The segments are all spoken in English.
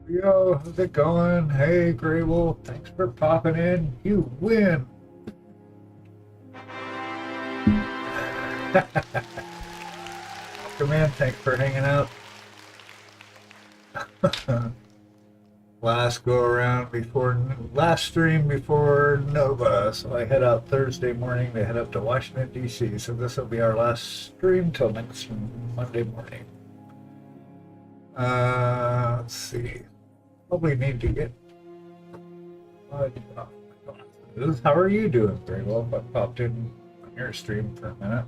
Yo, how's it going? Hey, Grey Wolf, thanks for popping in. You win. Come in, thanks for hanging out. Last go around before last stream before Nova, so I head out Thursday morning to head up to Washington D.C. So this will be our last stream till next Monday morning. Let's see. Probably need to get. How are you doing, Grey Wolf? I popped in on your stream for a minute.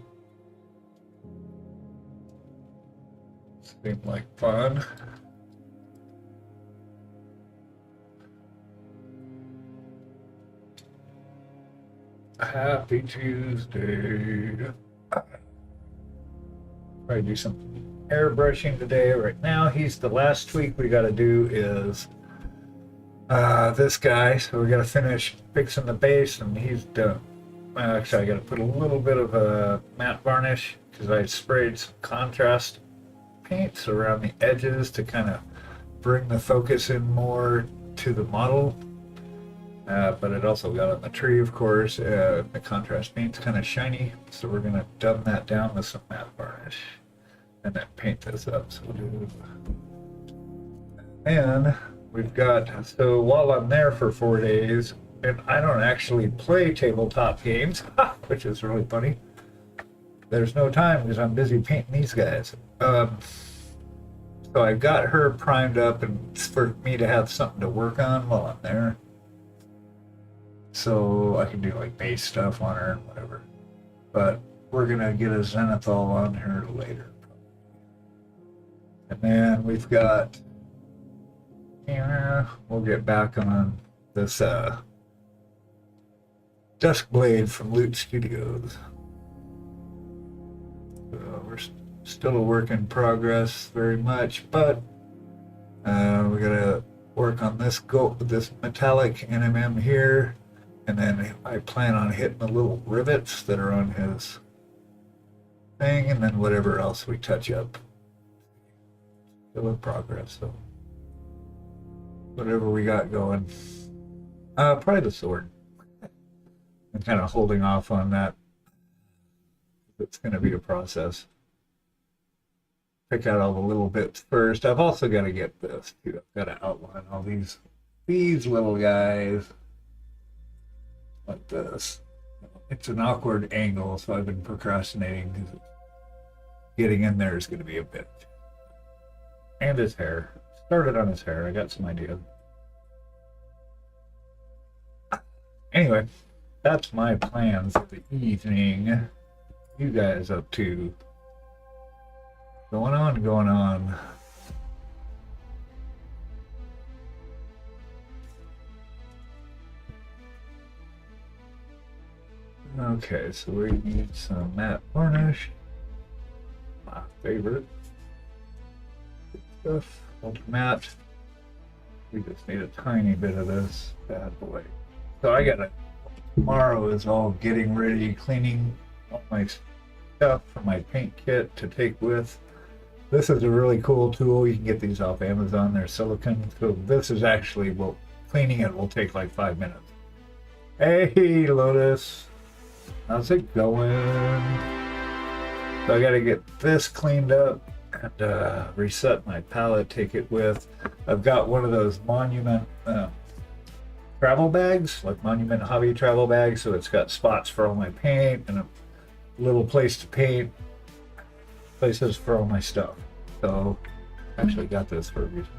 Seemed like fun. Happy Tuesday. Probably do some airbrushing today. Right now, he's the last tweak we got to do is this guy. So we got to finish fixing the base, and he's done. Actually, I got to put a little bit of a matte varnish because I sprayed some contrast paints around the edges to kind of bring the focus in more to the model. But it also got on the tree, of course. The contrast paint's kind of shiny, so we're going to dumb that down with some matte varnish and then paint this up. So we'll do. And we've got, so while I'm there for 4 days, and I don't actually play tabletop games, which is really funny. There's no time because I'm busy painting these guys. So I got her primed up and for me to have something to work on while I'm there. So I can do like base stuff on her and whatever. But we're gonna get a zenithal on her later. And then we've got, yeah, we'll get back on this Duskblade from Loot Studios. So we're still a work in progress very much, but we gotta work on this this metallic NMM here. And then I plan on hitting the little rivets that are on his thing, and then whatever else we touch up. Still in progress, so whatever we got going. Probably the sword. I'm kind of holding off on that. It's going to be a process. Pick out all the little bits first. I've also got to get this too. I've got to outline all these little guys. Like this. It's an awkward angle, so I've been procrastinating because getting in there is going to be a bit. And his hair. Started on his hair. I got some ideas. Anyway, that's my plans for the evening. You guys up to? Going on. Okay, so we need some matte varnish. My favorite stuff. Matte. We just need a tiny bit of this bad boy. So I gotta, tomorrow is all getting ready, cleaning all my stuff for my paint kit to take with. This is a really cool tool. You can get these off Amazon. They're silicone. So this is actually, well, cleaning it will take like 5 minutes. Hey, Lotus. How's it going? So I got to get this cleaned up and reset my palette, take it with. I've got one of those Monument travel bags, like Monument hobby travel bags, so it's got spots for all my paint and a little place to paint, places for all my stuff. So I actually got this for a reason.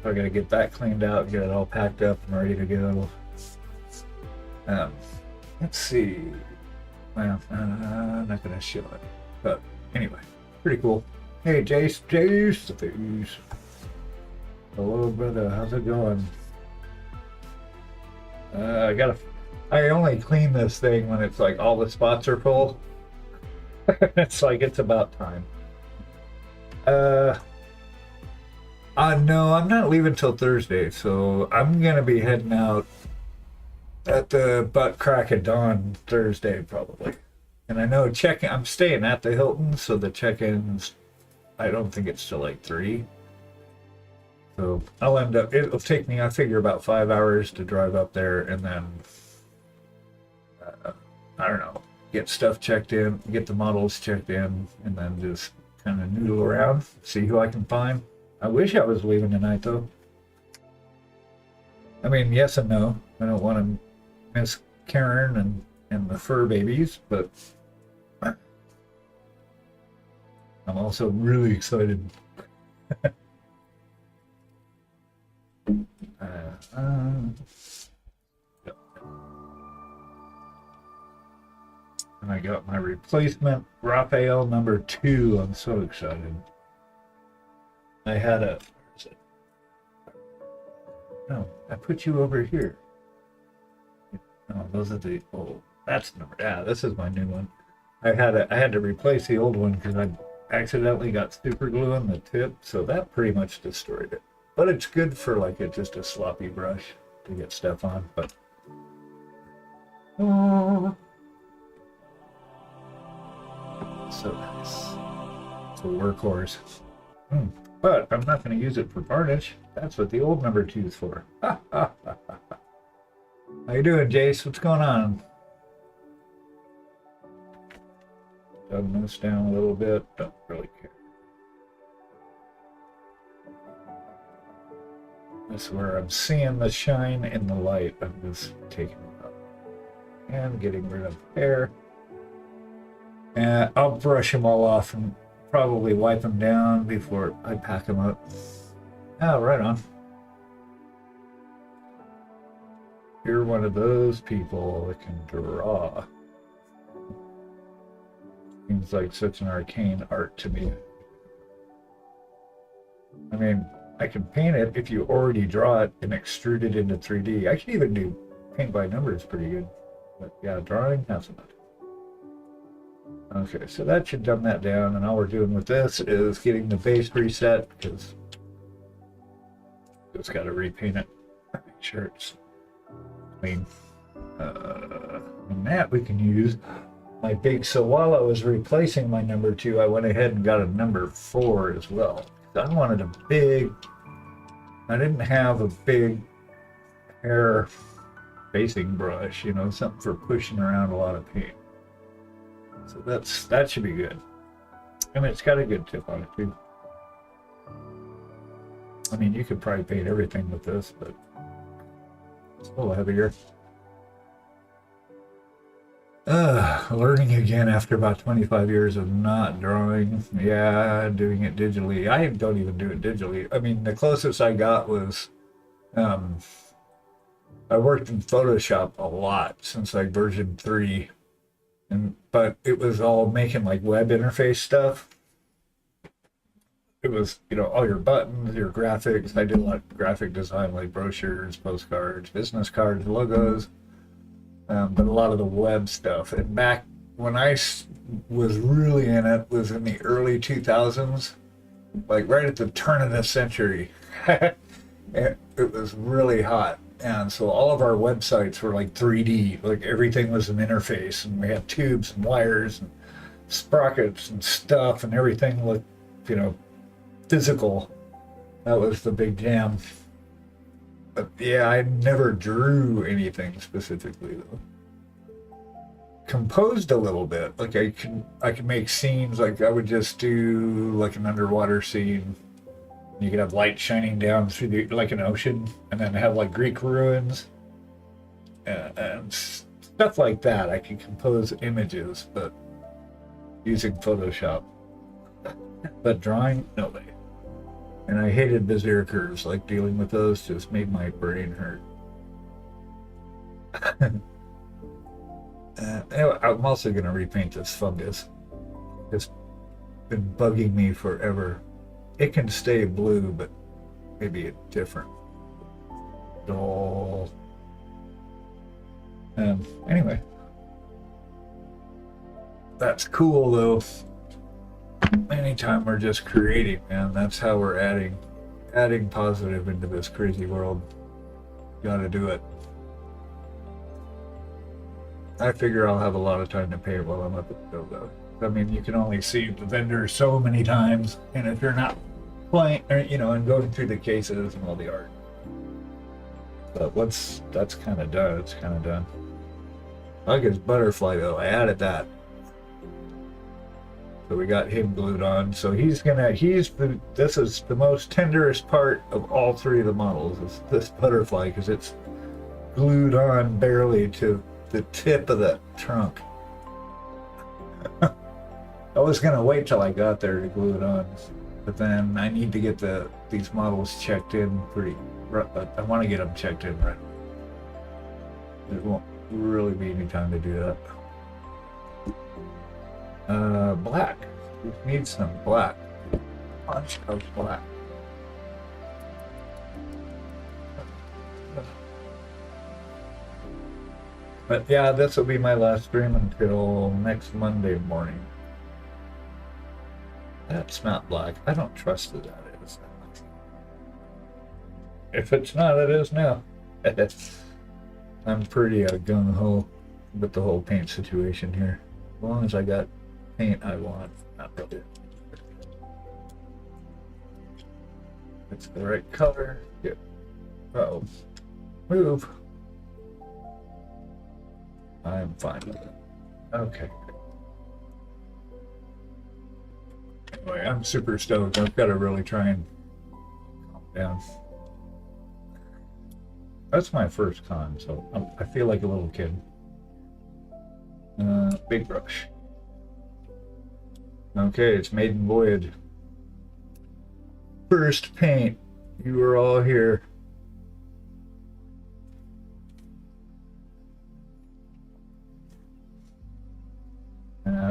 So I got to get that cleaned out, get it all packed up and ready to go. Let's see. Well, I'm not gonna show it, but anyway, pretty cool. Hey, Jace, hello, brother. How's it going? I only clean this thing when it's like all the spots are full. It's like it's about time. No, I'm not leaving till Thursday, so I'm gonna be heading out at the butt crack of dawn Thursday probably. And I know I'm staying at the Hilton, so the check-ins, I don't think it's till like 3. So I'll end up, it'll take me, I figure, about 5 hours to drive up there, and then, I don't know, get stuff checked in, get the models checked in, and then just kind of noodle around, see who I can find. I wish I was leaving tonight, though. I mean, yes and no. I don't want to miss Karen and the fur babies, but I'm also really excited. Yep. And I got my replacement Raphael number 2. I'm so excited. I had a... No, I put you over here. No, those are the old. That's number. Yeah, this is my new one. I had to replace the old one because I accidentally got super glue on the tip, so that pretty much destroyed it. But it's good for like just a sloppy brush to get stuff on. But oh, so nice. It's a workhorse. But I'm not going to use it for varnish. That's what the old number 2 is for. How you doing, Jace? What's going on? Dug this down a little bit. Don't really care. This is where I'm seeing the shine in the light. I'm just taking it up and getting rid of hair. And I'll brush them all off and probably wipe them down before I pack them up. Oh, right on. You're one of those people that can draw. Seems like such an arcane art to me. I mean, I can paint it if you already draw it and extrude it into 3D. I can even do paint by numbers pretty good. But yeah, drawing, not so much. Okay, so that should dumb that down, and all we're doing with this is getting the base reset, because just got to repaint it, make sure it's clean. And that we can use. My big Sawala was replacing my number 2. I went ahead and got a number 4 as well. I wanted a big, I didn't have a big hair facing brush, you know, something for pushing around a lot of paint. So that should be good. And it's got a good tip on it too. I mean, you could probably paint everything with this, but it's a little heavier. Learning again after about 25 years of not drawing. Yeah, doing it digitally. I don't even do it digitally. I mean, the closest I got was, I worked in Photoshop a lot since like version 3. But it was all making like web interface stuff. It was, you know, all your buttons, your graphics. I did a lot of graphic design, like brochures, postcards, business cards, logos, but a lot of the web stuff. And back when I was really in it was in the early 2000s, like right at the turn of the century. It was really hot. And so all of our websites were like 3D, like everything was an interface, and we had tubes and wires and sprockets and stuff, and everything looked, you know, physical. That was the big jam. But yeah, I never drew anything specifically though. Composed a little bit, like I can make scenes, like I would just do like an underwater scene. You could have light shining down through the, like an ocean, and then have like Greek ruins and stuff like that. I can compose images, but using Photoshop. But drawing, no way. And I hated Bezier curves. Like dealing with those just made my brain hurt. Anyway, I'm also going to repaint this fungus. It's been bugging me forever. It can stay blue, but maybe a different dull. Anyway, that's cool though. Anytime we're just creating, man, that's how we're adding positive into this crazy world. Gotta do it. I figure I'll have a lot of time to paint while I'm up at the show, though. I mean, you can only see the vendor so many times, and if you're not playing, or, you know, and going through the cases and all the art. But that's kind of done. It's kind of done. I like his butterfly though. I added that. So we got him glued on. So this is the most tenderest part of all three of the models, is this butterfly, because it's glued on barely to the tip of the trunk. I was gonna wait till I got there to glue it on, but then I need to get these models checked in I want to get them checked in right. There won't really be any time to do that. Black. We need some black. Bunch of black. But yeah, this will be my last stream until next Monday morning. That's not black. I don't trust that is. If it's not, it is now. I'm pretty gung-ho with the whole paint situation here. As long as I got paint I want, not really. It's the right color. Yep. Uh-oh. Move. I'm fine with it. Okay. Anyway, I'm super stoked. I've got to really try and calm down. That's my first con, so I feel like a little kid. Big brush. Okay, it's maiden voyage. First paint. You were all here.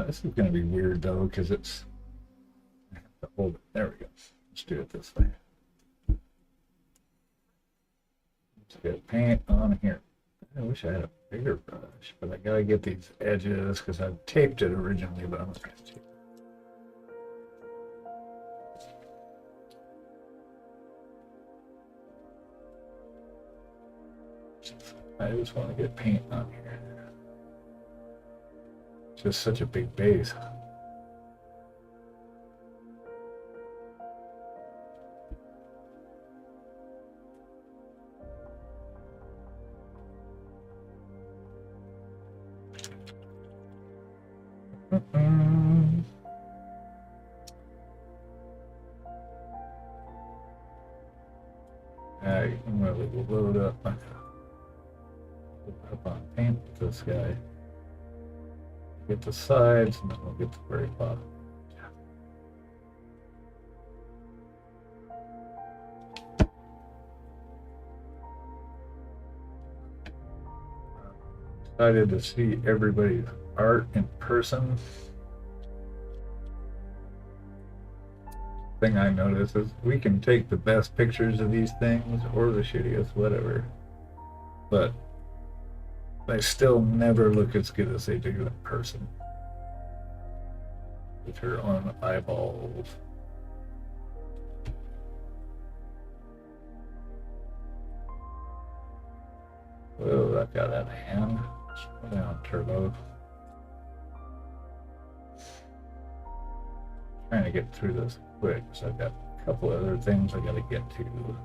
This is going to be weird though, because it's. I have to hold it. There we go. Let's do it this way. Let's get paint on here. I wish I had a bigger brush, but I gotta get these edges because I taped it originally, but I'm not going to. I just want to get paint on here. It's just such a big base. Alright, I'm really load up. Up on paint this guy. Get the sides and then we'll get the very bottom. Excited to see everybody's art in person. Thing I notice is we can take the best pictures of these things or the shittiest, whatever, but they still never look as good as they do in person with your own eyeballs. Whoa, that got out of hand. Slow down, Turbo. Trying to get through this quick, so I've got a couple other things I gotta get to.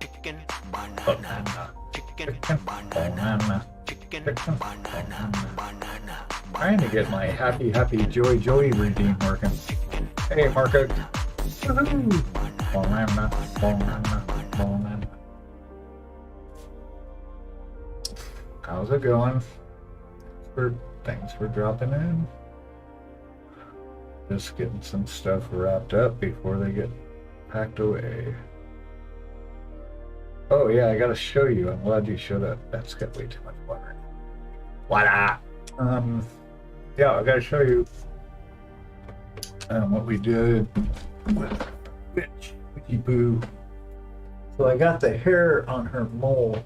Chicken, banana, chicken, banana, chicken, banana. Trying to get my happy joy redeem working. Hey, Marco. Woohoo! Banana. How's it going? Thanks for dropping in. Just getting some stuff wrapped up before they get packed away. Oh yeah, I gotta show you. I'm glad you showed up. That's got way too much water. Voila! Yeah, I gotta show you what we did with Witchy Poo. So I got the hair on her mole.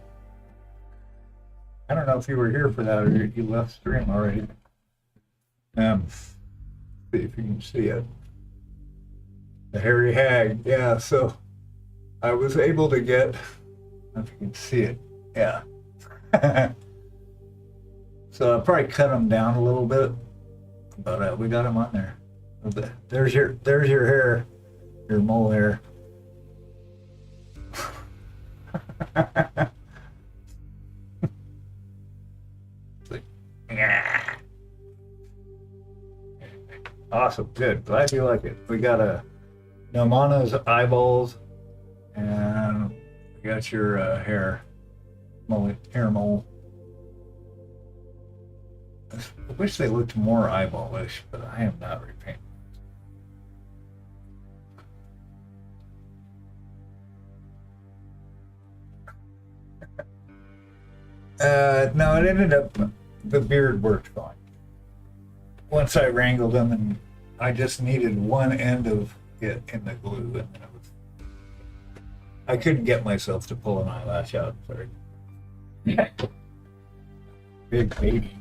I don't know if you were here for that or you left stream already. See if you can see it. The hairy hag, yeah, so I was able to get, I don't know if you can see it, yeah. So I probably cut them down a little bit. But we got him on there. There's your hair, your mole hair. Awesome, good. Glad you like it. We got a Nomana's eyeballs, and we got your hair mole. I wish they looked more eyeballish, but I am not repainting. No, it ended up, the beard worked fine. Once I wrangled them, and I just needed one end of it in the glue, and then it was, I couldn't get myself to pull an eyelash out. Sorry. Big baby.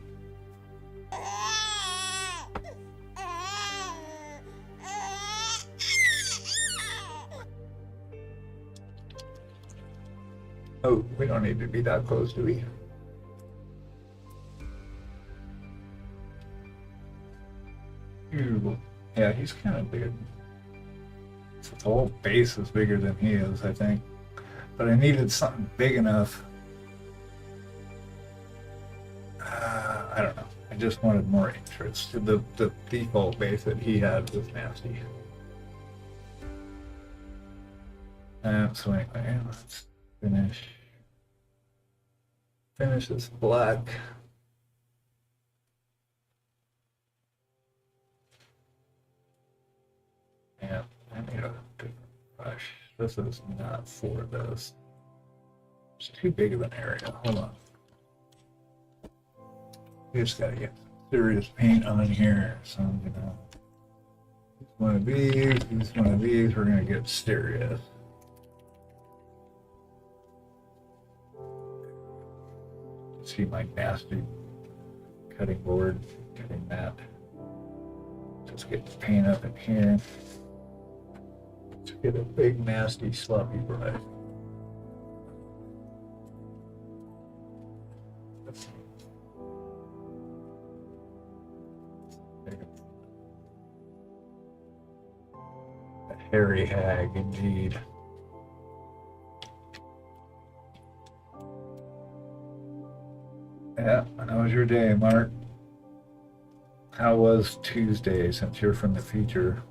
Oh, we don't need to be that close, do we? Ooh. Yeah, he's kind of big. The whole base is bigger than he is, I think. But I needed something big enough. I don't know. I just wanted more interest. The default base that he had was nasty. So anyway, let's finish this black. Yeah, I need a different brush. This is not for this. It's too big of an area. Hold on. We just gotta get serious paint on here. So, you know, one of these, one of these. We're gonna get serious. See my nasty cutting board, cutting that. Just get the paint up in here. Let's get a big, nasty, sloppy brush. A hairy hag, indeed. Yeah, how was your day, Mark? How was Tuesday, since you're from the future?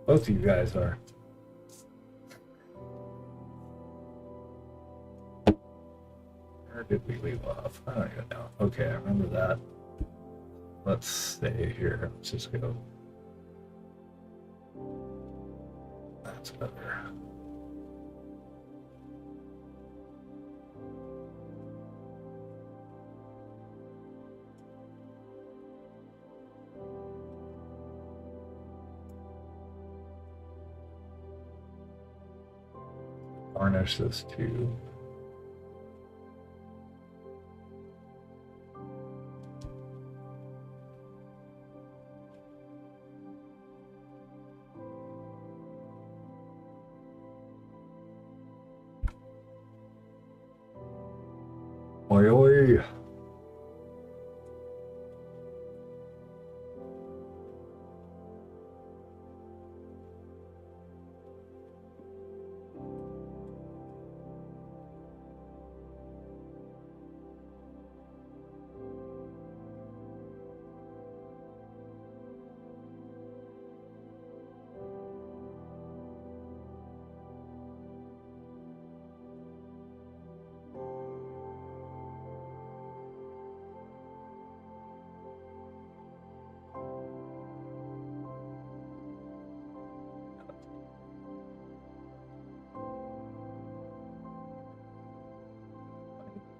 Both of you guys are. Where did we leave off? I don't even know. Okay, I remember that. Let's stay here. Let's just go. That's better. Varnish this too. Oi, oi.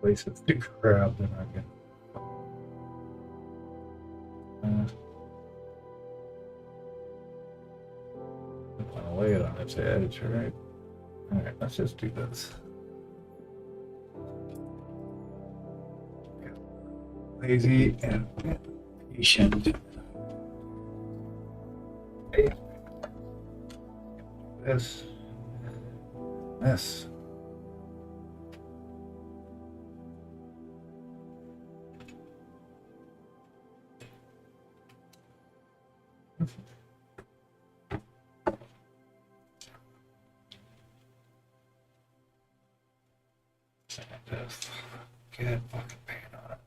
Places to grab, then I can. I want to lay it on its edge, right? All right, let's just do this. Lazy and patient. Okay. This. Just get fucking paint on it.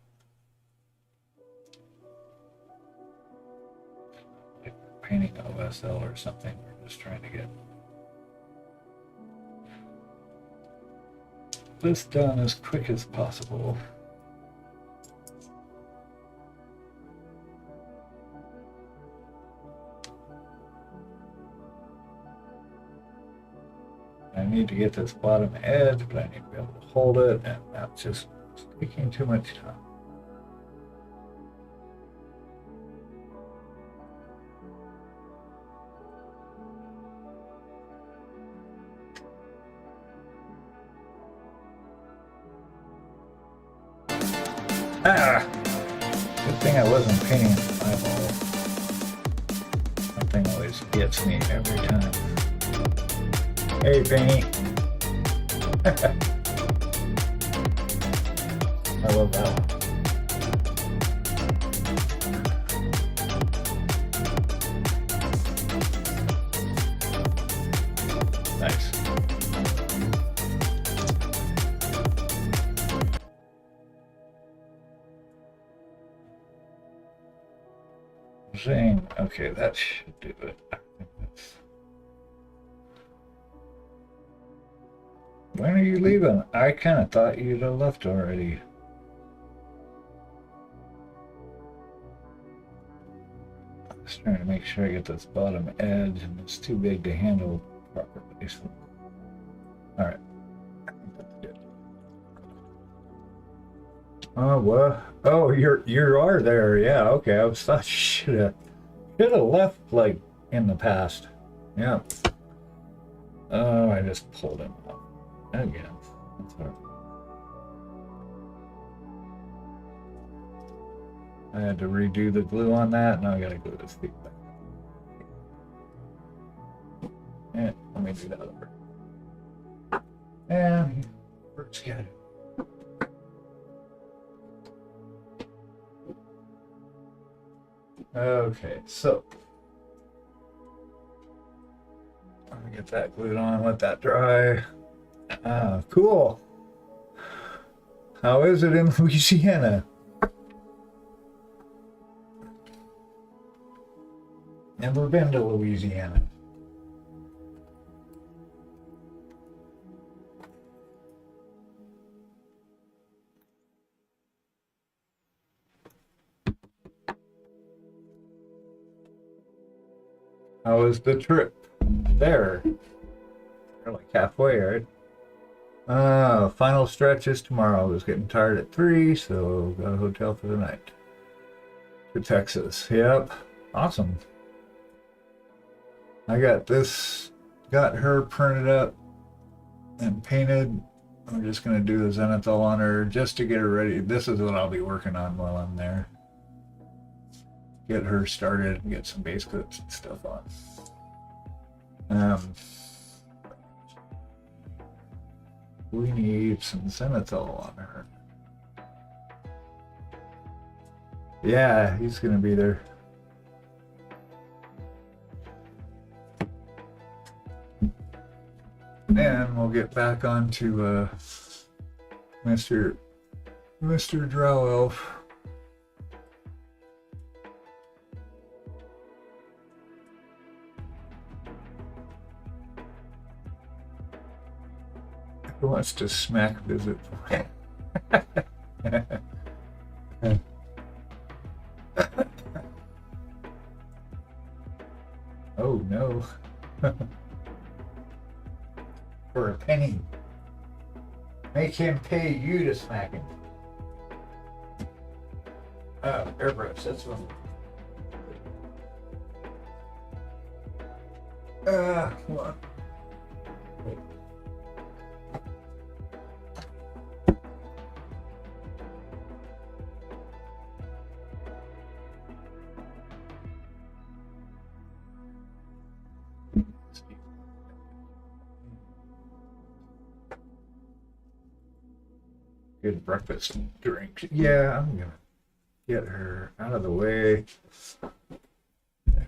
Like painting OSL or something. We're just trying to get this done as quick as possible. I need to get this bottom edge, but I need to be able to hold it, and that's just taking too much time. Ah! Good thing I wasn't painting an eyeball. That thing always gets me every time. Hey, Penny. I love that one. Nice. Zing. Okay, that should do it. I think that's... When are you leaving? I kind of thought you'd have left already. Just trying to make sure I get this bottom edge, and it's too big to handle properly. So, all right, I think that's good. Oh, what? Oh, you are there. Yeah. Okay. I thought you should have left like in the past. Yeah. Oh, I just pulled him up again. That's hard. I had to redo the glue on that. Now I gotta glue this thing back. Yeah, let me do that over. And works good. Okay, so let me get that glued on, let that dry. Ah, cool. How is it in Louisiana? Never been to Louisiana. How was the trip there? You're like halfway, right? Final stretch is tomorrow. I was getting tired at 3, so got a hotel for the night. To Texas. Yep. Awesome. I got her printed up and painted. I'm just going to do the zenithal on her just to get her ready. This is what I'll be working on while I'm there. Get her started and get some base coats and stuff on. We need some zenithal on her. Yeah, he's going to be there. And we'll get back on to Mr. Drow Elf. Who wants to smack visit? Oh no. For a penny. Make him pay you to smack him. Airbrush, that's one. Come on. Wait. Good breakfast drink. Yeah, I'm gonna get her out of the way.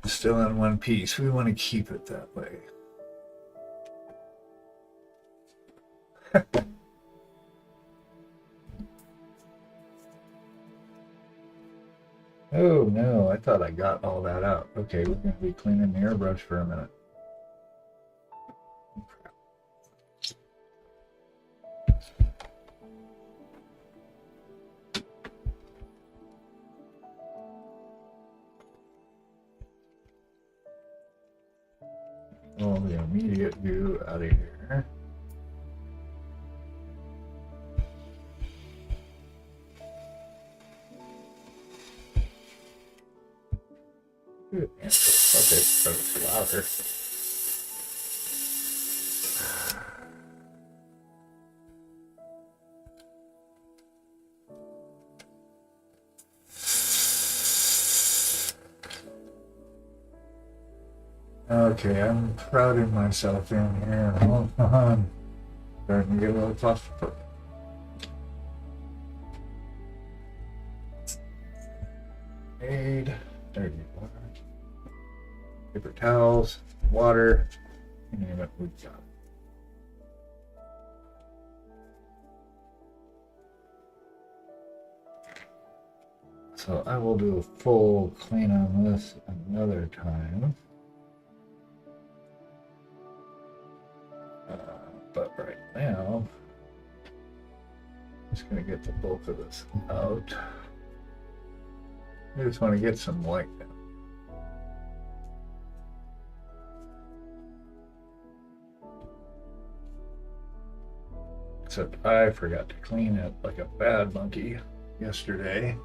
Still in one piece. We want to keep it that way. Oh no, I thought I got all that out. Okay, we're going to be cleaning the airbrush for a minute. All the immediate goo out of here. Good answer. Okay, that was louder. Okay, I'm crowding myself in here. Hold on. Starting to get a little claustrophobic. Aid. There you are. Paper towels, water, you name it, we've got it. So I will do a full clean on this another time. But right now, I'm just going to get the bulk of this out. I just want to get some white down. Except I forgot to clean it like a bad monkey yesterday.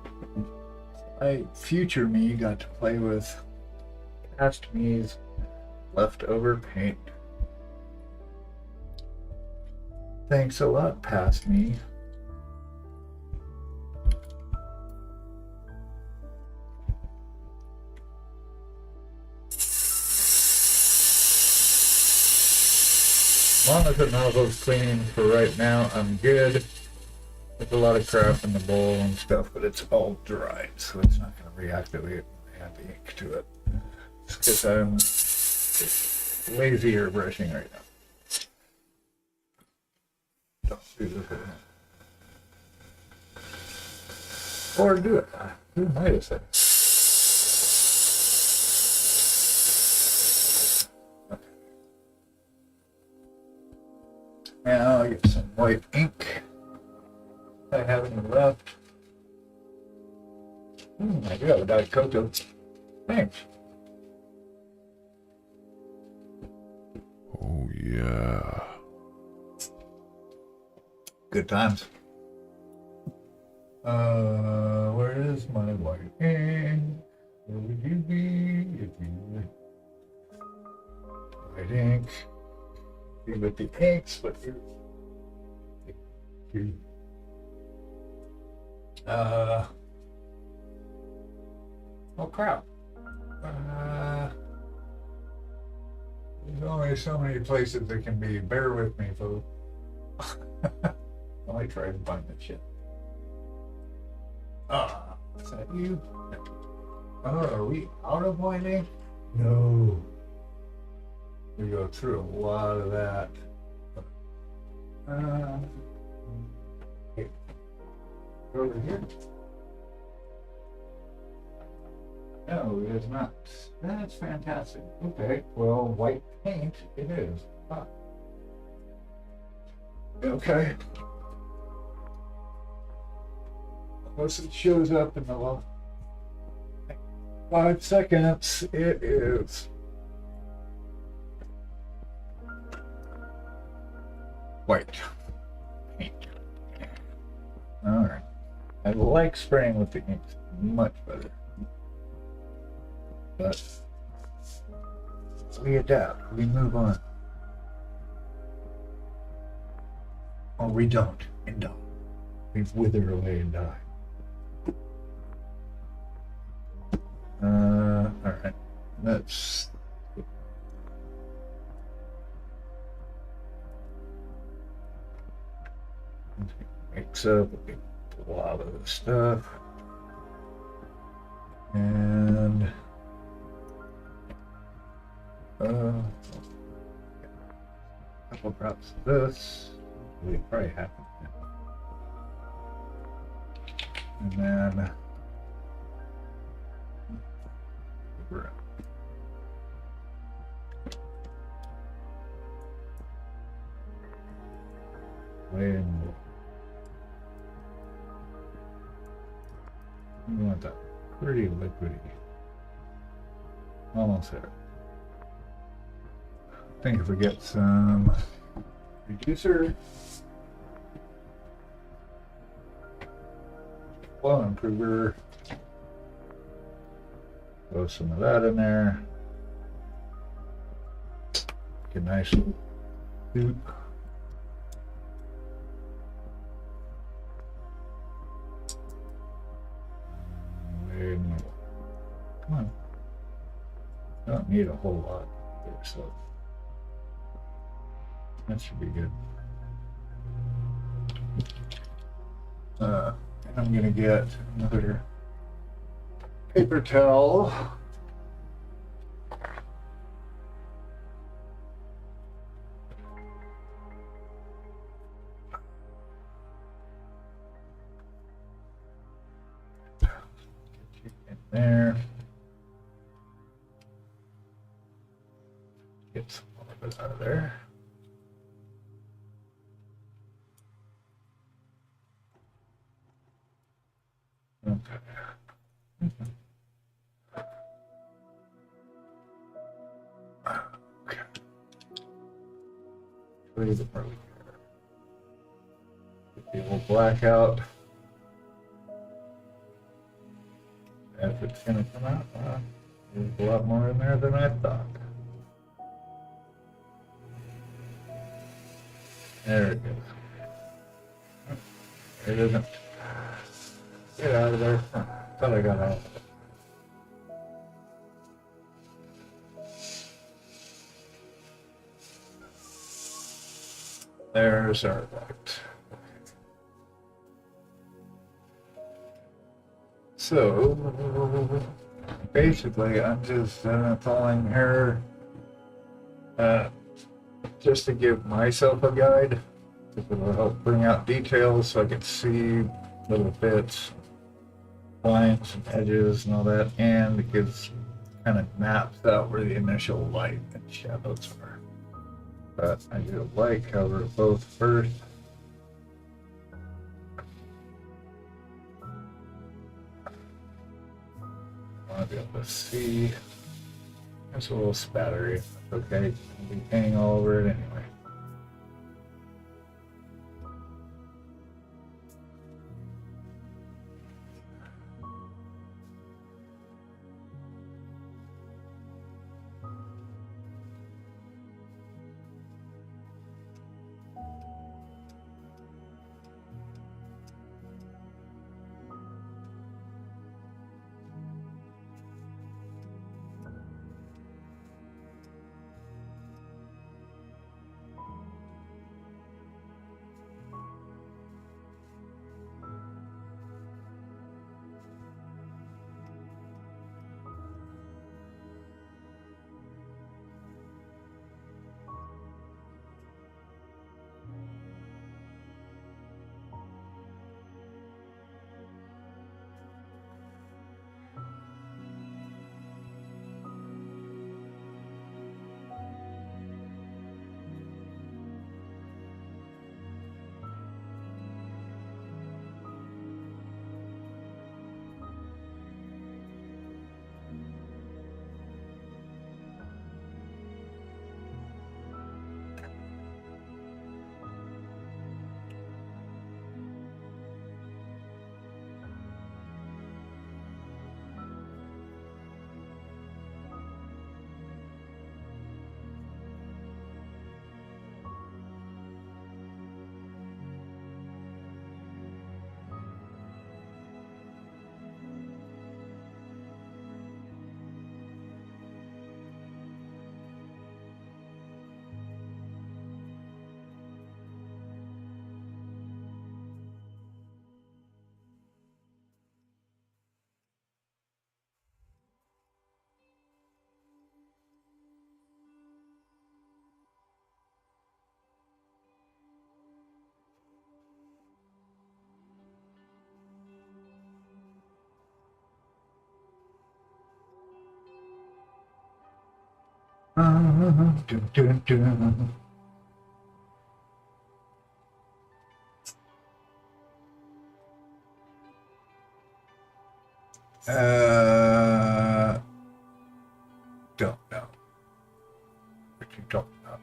Future me got to play with past me's leftover paint. Thanks a lot, past me. As long as the nozzle's clean for right now, I'm good. There's a lot of crap in the bowl and stuff, but it's all dried, so it's not going to reactivate and add the ink to it. It's because I'm lazy airbrushing right now. Don't do this anymore. Or do it. Who might have said it? Okay. Now I get some white ink. I have any left. I do have a Diet Coke. Thanks. Oh yeah. Good times. Where is my white ink? Where would you be if you were white ink? See with the inks, but you. Oh crap. There's only so many places that can be. Bear with me, folks. Let me try and find that shit. Is that you? Oh, are we out of white ink? No. We go through a lot of that. Okay. Over here? No, it is not. That's fantastic. Okay, well, white paint it is. Ah. Okay. Unless it shows up in the last 5 seconds, it is. White paint. Alright. I like spraying with the inks much better. But we adapt, we move on. Or we don't and die. We wither away and die. Alright. Let's mix up a lot of the stuff. And Well, perhaps this will probably happen. And then when we want that pretty liquidy. Almost there. I think if we get some reducer, flow improver, throw some of that in there. Get a nice soup. Come on. I don't need a whole lot here, so that should be good. And I'm gonna get another paper towel. In there. Get some more of it out of there. Okay. Okay. Leave it where we care. Get the old blackout. If it's gonna come out, there's a lot more in there than I thought. There it goes. It isn't. Get out of there. Thought I got out of it. There's our light. So basically, I'm just following her just to give myself a guide. It will help bring out details so I can see little bits, lines and edges and all that, and it gives kind of maps out where the initial light and shadows are. But I do like cover both first. I want to be able to see. There's a little spattery. Okay, I'll be painting all over it anyway. Dun, dun, dun. Don't know. What you talking about?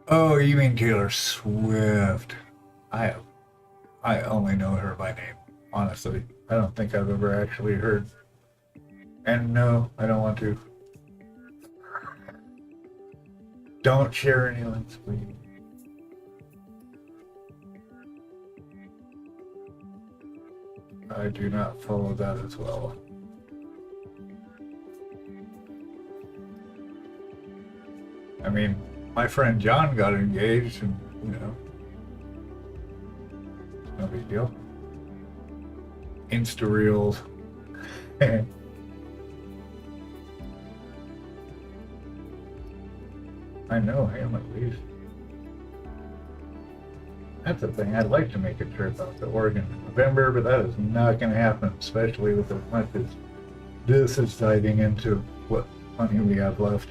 Oh, you mean Taylor Swift? I I only know her by name, honestly. I don't think I've ever actually heard. And no, I don't want to. Don't share any links, please. I do not follow that as well. I mean, my friend John got engaged, and it's no big deal. Insta reels. I know him at least. That's the thing. I'd like to make a trip out to Oregon in November, but that is not going to happen, especially with as much as this is diving into what money we have left.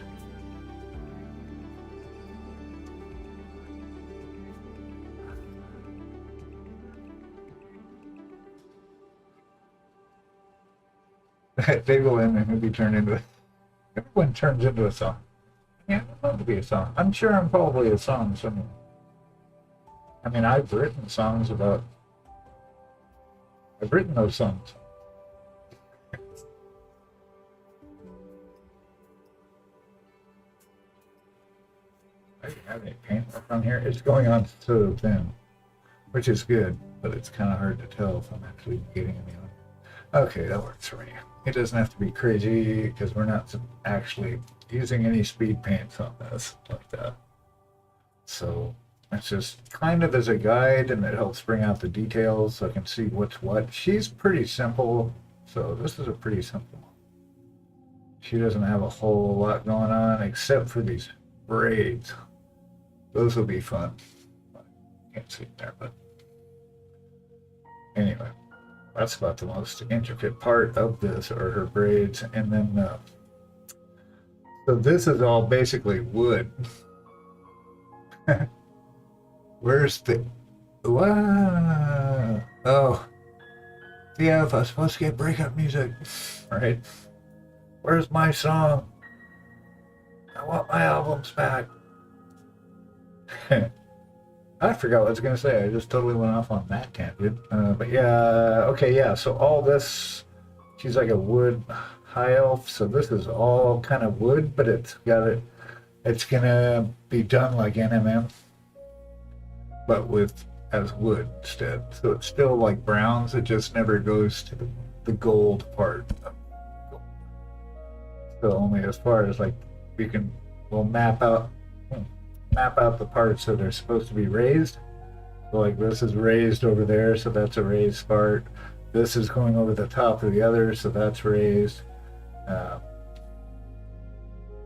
Beagle and the movie turned into everyone turns into a song. Yeah, I'd love to be a song. I'm sure I'm probably a song somewhere. I mean, I've written songs about. I've written those songs. I don't have any paint on here. It's going on so thin, which is good, but it's kind of hard to tell if I'm actually getting any on. Okay, that works for me. It doesn't have to be crazy because we're not actually using any speed paints on this like that. So it's just kind of as a guide, and it helps bring out the details so I can see what's what. She's pretty simple, so this is a pretty simple one. She doesn't have a whole lot going on except for these braids. Those will be fun. Can't see it there, but anyway, that's about the most intricate part of this are her braids. And then so this is all basically wood. Where's the wow? Oh yeah, if I was supposed to get breakup music, right? Where's my song? I want my albums back. I forgot what I was going to say. I just totally went off on that tangent. But yeah, okay, yeah. So all this, she's like a wood high elf. So this is all kind of wood, but it's got it. It's gonna be done like NMM, but with as wood instead. So it's still like browns. It just never goes to the gold part. So only as far as like we'll map out the parts that are supposed to be raised. So like this is raised over there, so that's a raised part. This is going over the top of the other, so that's raised.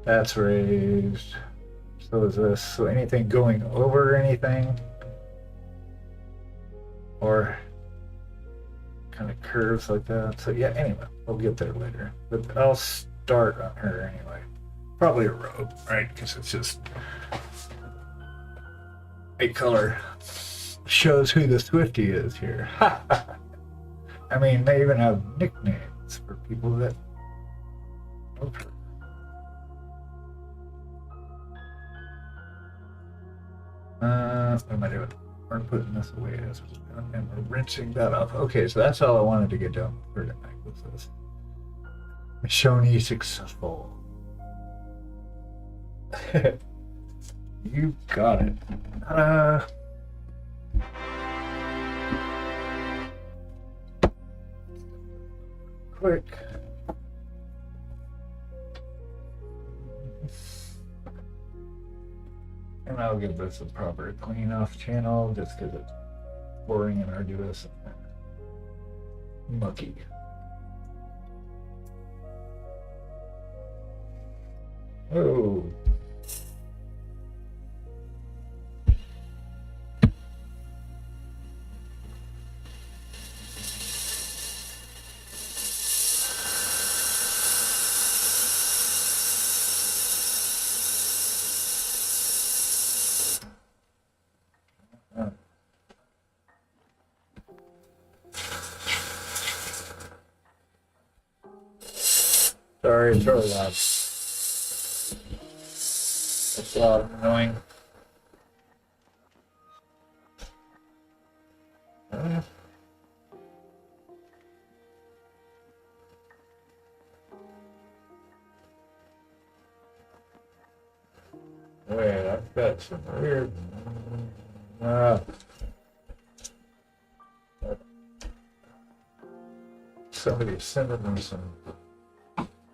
That's raised. So is this. So anything going over anything, or kind of curves like that. So yeah, anyway, we'll get there later. But I'll start on her anyway. Probably a robe, right? Because it's just a color shows who the Swiftie is here. I mean, they even have nicknames for people that love her. What am I doing? We're putting this away as we're done, and we're rinsing that off. Okay, so that's all I wanted to get done for tonight was this. Shoni successful. You got it. quick. And I'll give this a proper clean off channel just because it's boring and arduous and mucky. Oh. Sorry, it's really loud. It's loud and annoying. Wait, I've got some weird. Somebody sending me some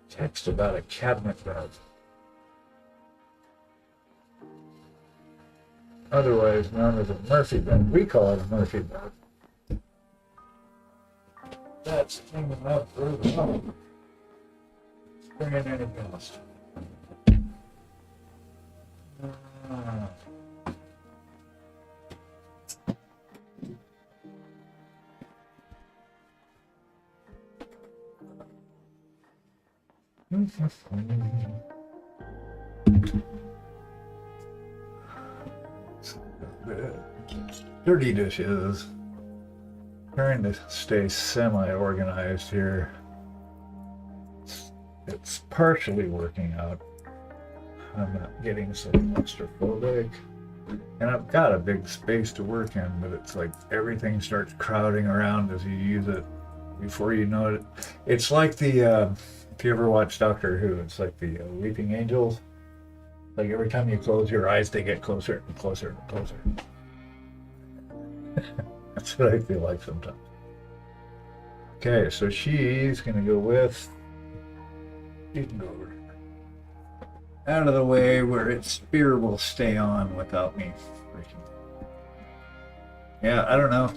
text about a cabinet bed. Otherwise known as a Murphy bed. We call it a Murphy bed. That's hanging up through the home. Bringing any past. Dirty dishes. Trying to stay semi-organized here. It's partially working out. I'm not getting so claustrophobic. And I've got a big space to work in, but it's like everything starts crowding around as you use it. Before you know it, it's like the, if you ever watch Doctor Who, it's like the Weeping Angels. Like every time you close your eyes, they get closer and closer and closer. That's what I feel like sometimes. Okay, so she's gonna go with, you can go over out of the way where its spear will stay on without me freaking. Yeah, I don't know.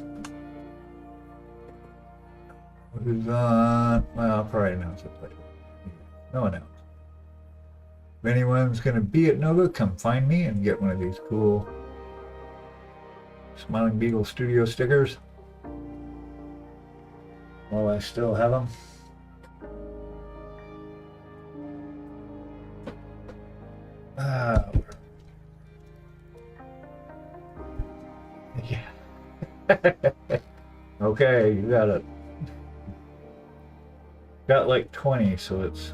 Who's on? Well, I'll probably announce it later. No announcement. If anyone's gonna be at Nova, come find me and get one of these cool Smiling Beagle Studio stickers while I still have them. Yeah. Okay, you got it. Got like 20, so it's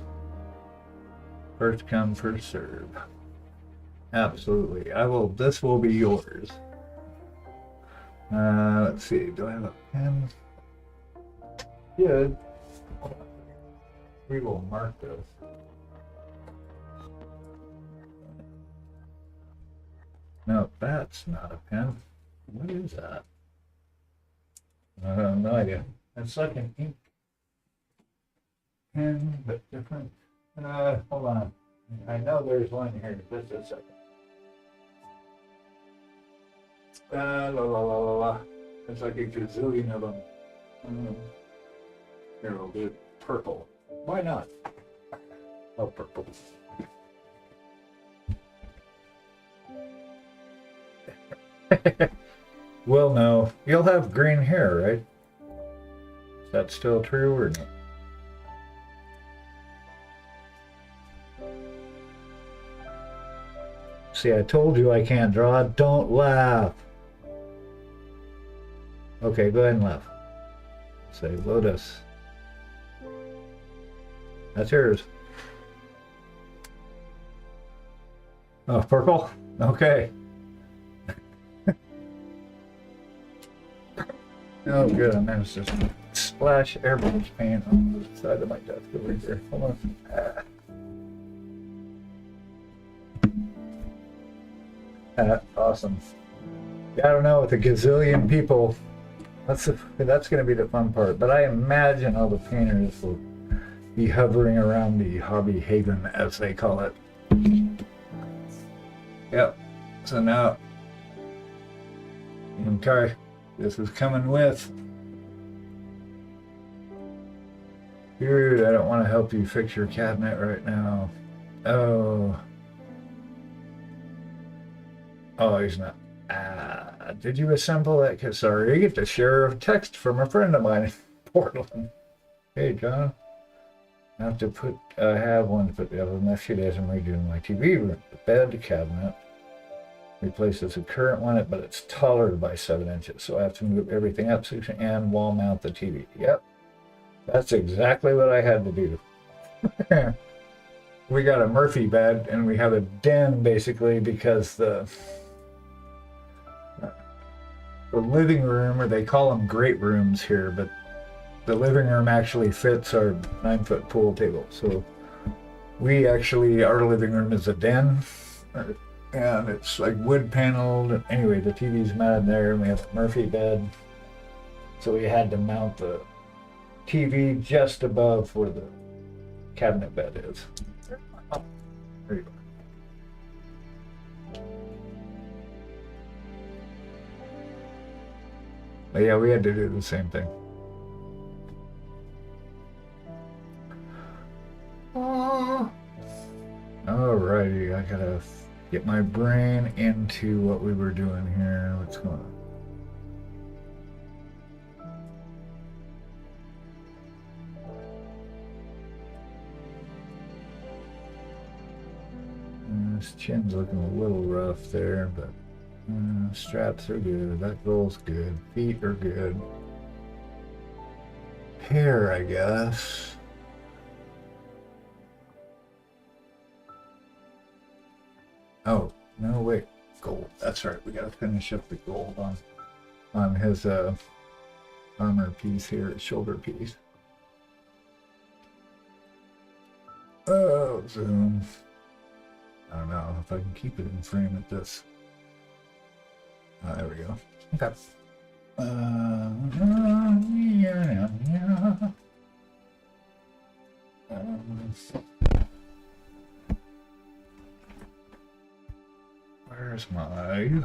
first come, first serve. Absolutely. This will be yours. Let's see, do I have a pen? Good. We will mark this. No, that's not a pen. What is that? No idea. It's like an ink pen, but different. Hold on. I know there's one here. Just a second. La la la la la. It's like a gazillion of them. Here, we'll do purple. Why not? Oh, purple. Well, no. You'll have green hair, right? Is that still true or not? See, I told you I can't draw. Don't laugh. Okay, go ahead and laugh. Say Lotus. That's yours. Oh, purple? Okay. Oh, good. I managed to splash airbrush paint on the side of my desk over here. Hold on. Awesome. Yeah, I don't know, with a gazillion people That's going to be the fun part. But I imagine all the painters will be hovering around the hobby haven, as they call it. Yep. So now, okay, this is coming with. Dude, I don't want to help you fix your cabinet right now. Oh. Oh, he's not. Did you assemble that? Cause sorry, I get to share a text from a friend of mine in Portland. Hey, John. I have to put. I have one to put the other. Next few days, I'm redoing my TV room. The bed cabinet replaces the current one, but it's taller by 7 inches, so I have to move everything up and wall mount the TV. Yep, that's exactly what I had to do. We got a Murphy bed, and we have a den basically because the living room, or they call them great rooms here, but the living room actually fits our 9-foot pool table. So we actually, our living room is a den, and it's like wood paneled. Anyway, the TV's mounted there, and we have a Murphy bed. So we had to mount the TV just above where the cabinet bed is. Oh, there you go. But yeah, we had to do the same thing. Alrighty, I gotta get my brain into what we were doing here. What's going on? His chin's looking a little rough there, but straps are good. That goal's good. Feet are good. Hair, I guess. Oh, no, wait. Gold. That's right. We gotta finish up the gold on his armor piece here, his shoulder piece. Oh, zoom. I don't know if I can keep it in frame at this. There we go. Okay. Yeah. Where's my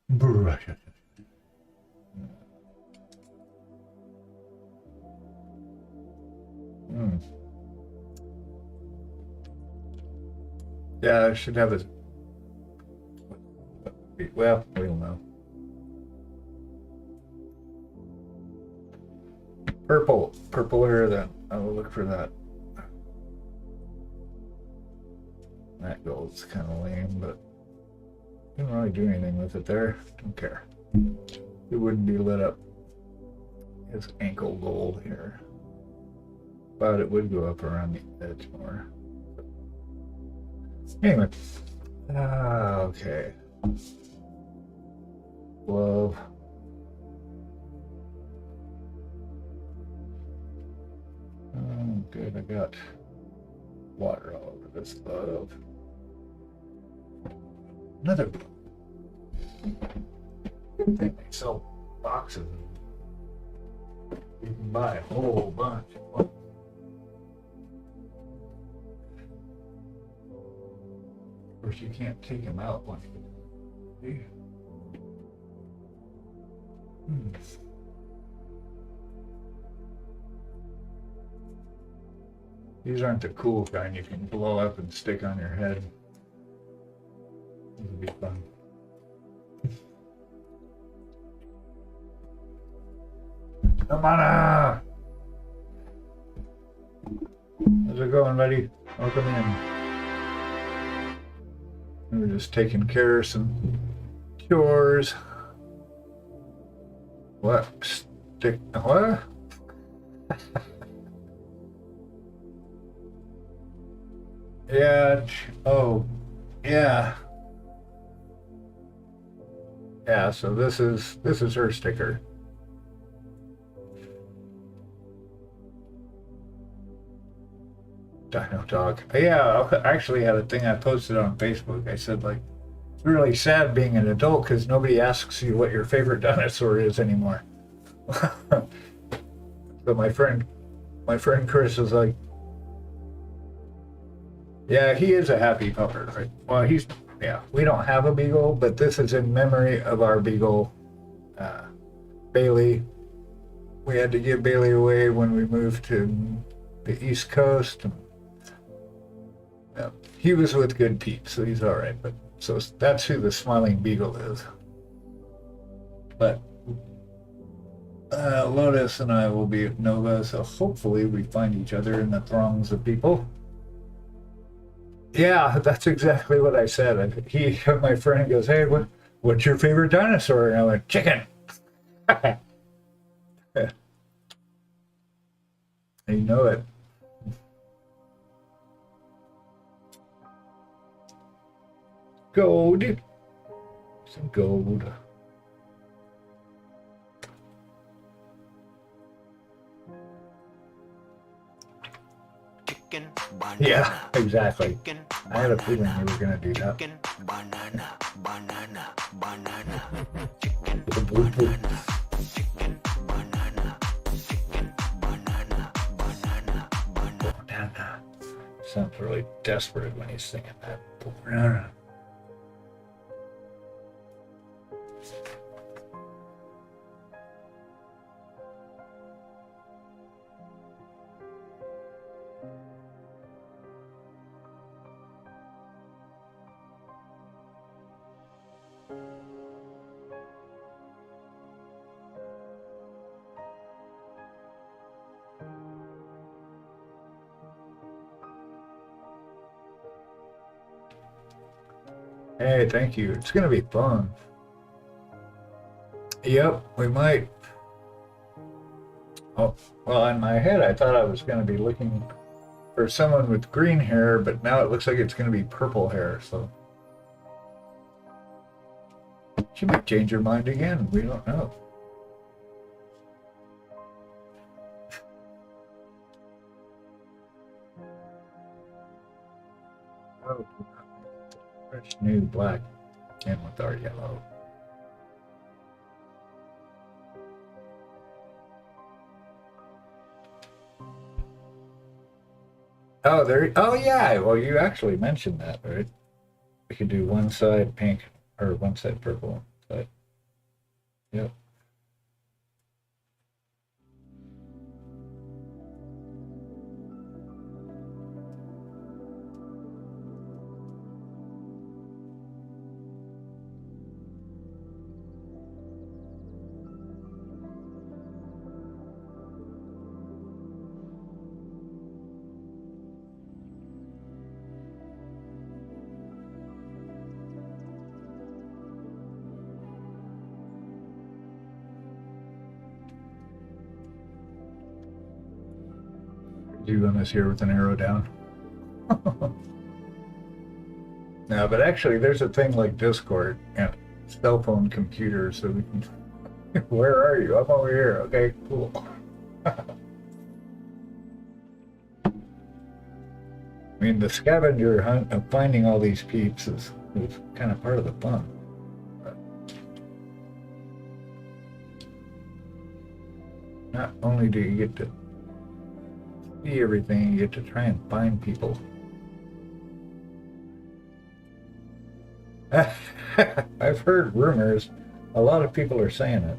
brush? Yeah, I should have a. Well, we'll know. Purple hair. Then I will look for that. That gold's kind of lame, but didn't really do anything with it there. Don't care. It wouldn't be lit up. His ankle gold here, but it would go up around the edge more. Anyway, okay. Glove. Oh, good. I got water all over this glove. Another good thing they sell boxes. You can buy a whole bunch. Of course, you can't take them out once you These aren't the cool kind you can blow up and stick on your head. This would be fun. Come on! How's it going, buddy? Welcome in. We were just taking care of some chores. What? Stick? What? Yeah. Oh, yeah. Yeah. So this is her sticker. Dino Dog. Yeah, I actually had a thing I posted on Facebook. I said, like, It's really sad being an adult because nobody asks you what your favorite dinosaur is anymore. So my friend Chris is like, yeah, he is a happy pupper, right? Well, yeah, we don't have a beagle, but this is in memory of our beagle, uh, Bailey. We had to give Bailey away when we moved to the East Coast. And, he was with good peeps, so he's all right. But so that's who the smiling beagle is. But Lotus and I will be at Nova, so hopefully we find each other in the throngs of people. Yeah, that's exactly what I said. My friend goes, "Hey, what's your favorite dinosaur?" And I went, "Chicken." You know it. Gold. Some gold. Chicken, banana. Yeah, exactly. Chicken, I had a feeling you were going to do that. chicken, banana, banana, banana. Boop, boop, boop. Chicken, banana, chicken, banana, banana, banana. Banana. Sounds really desperate when he's singing that. Banana. Hey, thank you. It's going to be fun. Yep, we might. Oh, well, in my head, I thought I was going to be looking for someone with green hair, but now it looks like it's going to be purple hair, so. She might change her mind again. We don't know. Oh, fresh new black and with our yellow. Oh, there. Oh, yeah. Well, you actually mentioned that, right? We could do one side pink or one side purple. But yep. Doing this here with an arrow down. No, but actually, there's a thing like Discord and cell phone computers, so we can. Where are you? I'm over here. Okay, cool. I mean, the scavenger hunt of finding all these peeps is kind of part of the fun. Not only do you get to see everything, you get to try and find people. I've heard rumors. A lot of people are saying it.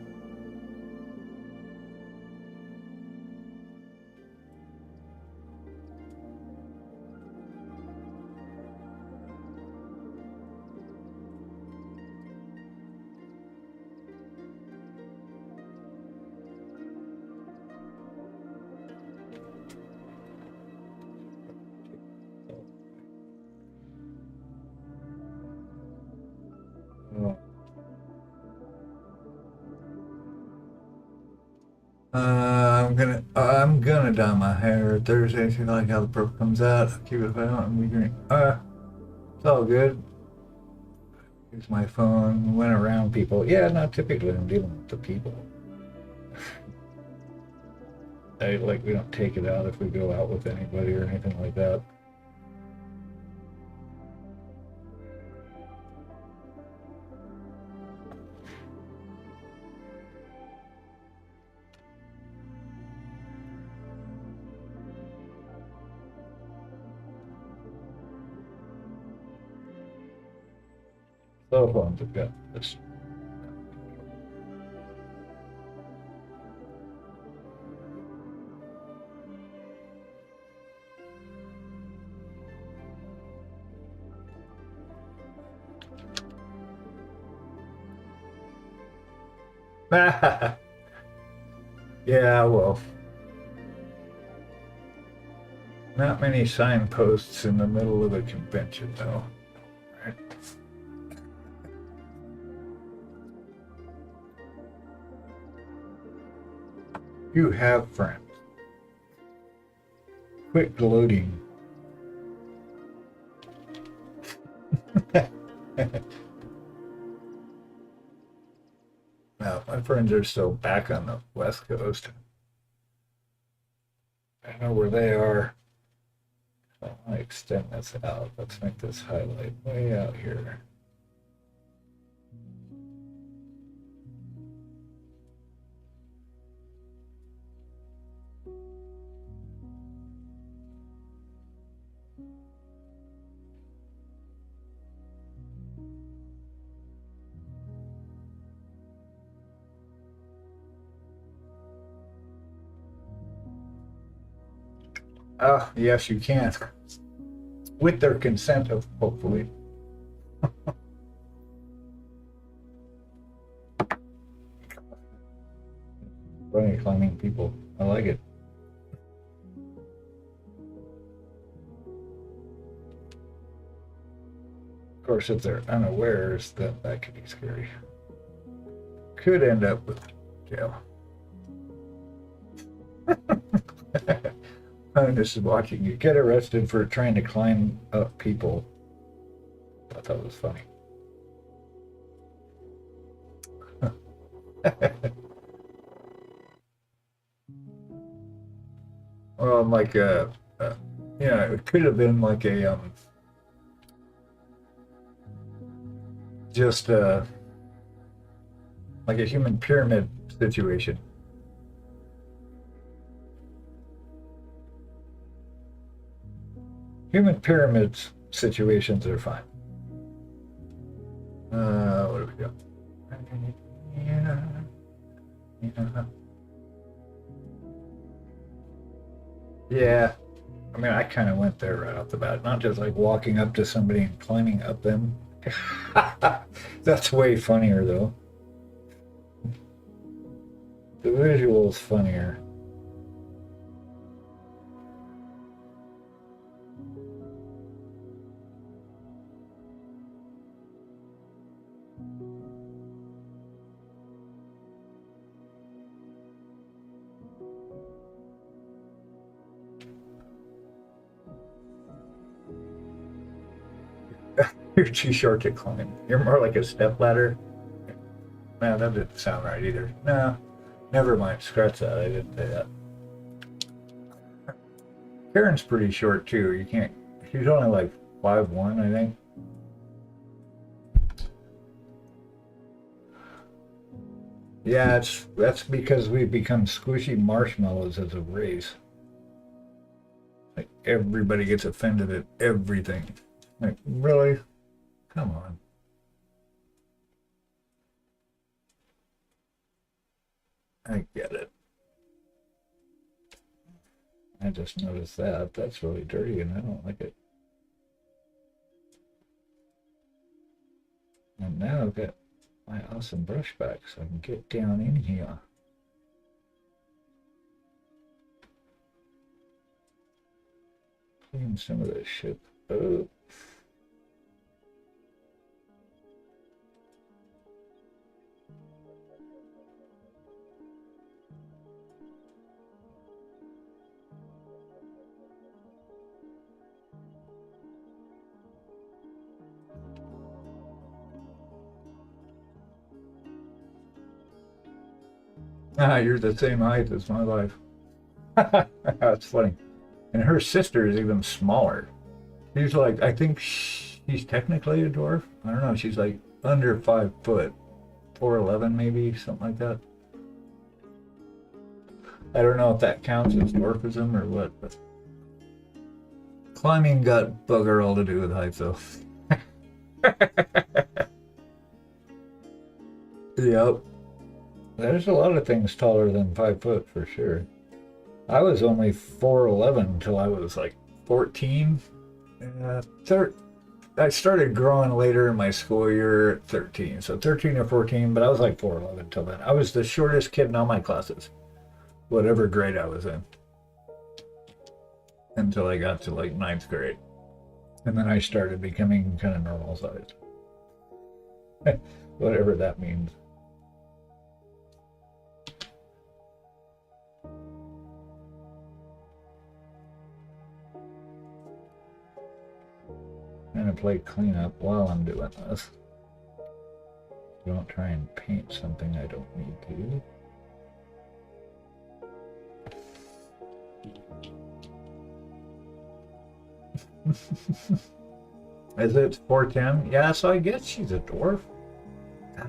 Oh. I'm gonna dye my hair Thursday. If you like how the purple comes out, I'll keep it out and be green. It's all good. Use my phone, went around people. Yeah, not typically I'm dealing with the people. We don't take it out if we go out with anybody or anything like that. Cell phones have got this. Yeah, well, not many signposts in the middle of a convention, though. Right? You have friends. Quit gloating. No, my friends are still back on the West Coast. I know where they are. So I want to extend this out. Let's make this highlight way out here. Ah, yes, you can. With their consent, of hopefully. Funny climbing people. I like it. Of course, if they're unawares, that could be scary. Could end up with jail. I'm just watching you get arrested for trying to climb up people. I thought it was funny. Well, like it could have been like a just like a human pyramid situation. Human pyramids situations are fine. What do we got? Yeah. I mean, I kind of went there right off the bat. Not just like walking up to somebody and climbing up them. That's way funnier, though. The visual's funnier. You're too short to climb. You're more like a stepladder. No, that didn't sound right either. No, never mind. Scratch that. I didn't say that. Karen's pretty short too. You can't. She's only like 5'1", I think. Yeah, that's because we've become squishy marshmallows as a race. Like everybody gets offended at everything. Like, really? Come on. I get it. I just noticed that. That's really dirty and I don't like it. And now I've got my awesome brush back so I can get down in here. Clean some of this shit up. Ah, you're the same height as my wife. That's funny. And her sister is even smaller. She's like, I think she's technically a dwarf. I don't know. She's like under 5 foot, 4'11" maybe, something like that. I don't know if that counts as dwarfism or what, but climbing got bugger all to do with height, though. Yep. There's a lot of things taller than 5 foot for sure. I was only 4'11" until I was like 14. I started growing later in my school year at 13, so 13 or 14, but I was like 4'11" until then. I was the shortest kid in all my classes, whatever grade I was in, until I got to like ninth grade. And then I started becoming kind of normal sized, whatever that means. I'm gonna play cleanup while I'm doing this. Don't try and paint something I don't need to. Is it 410? Yeah, so I guess she's a dwarf.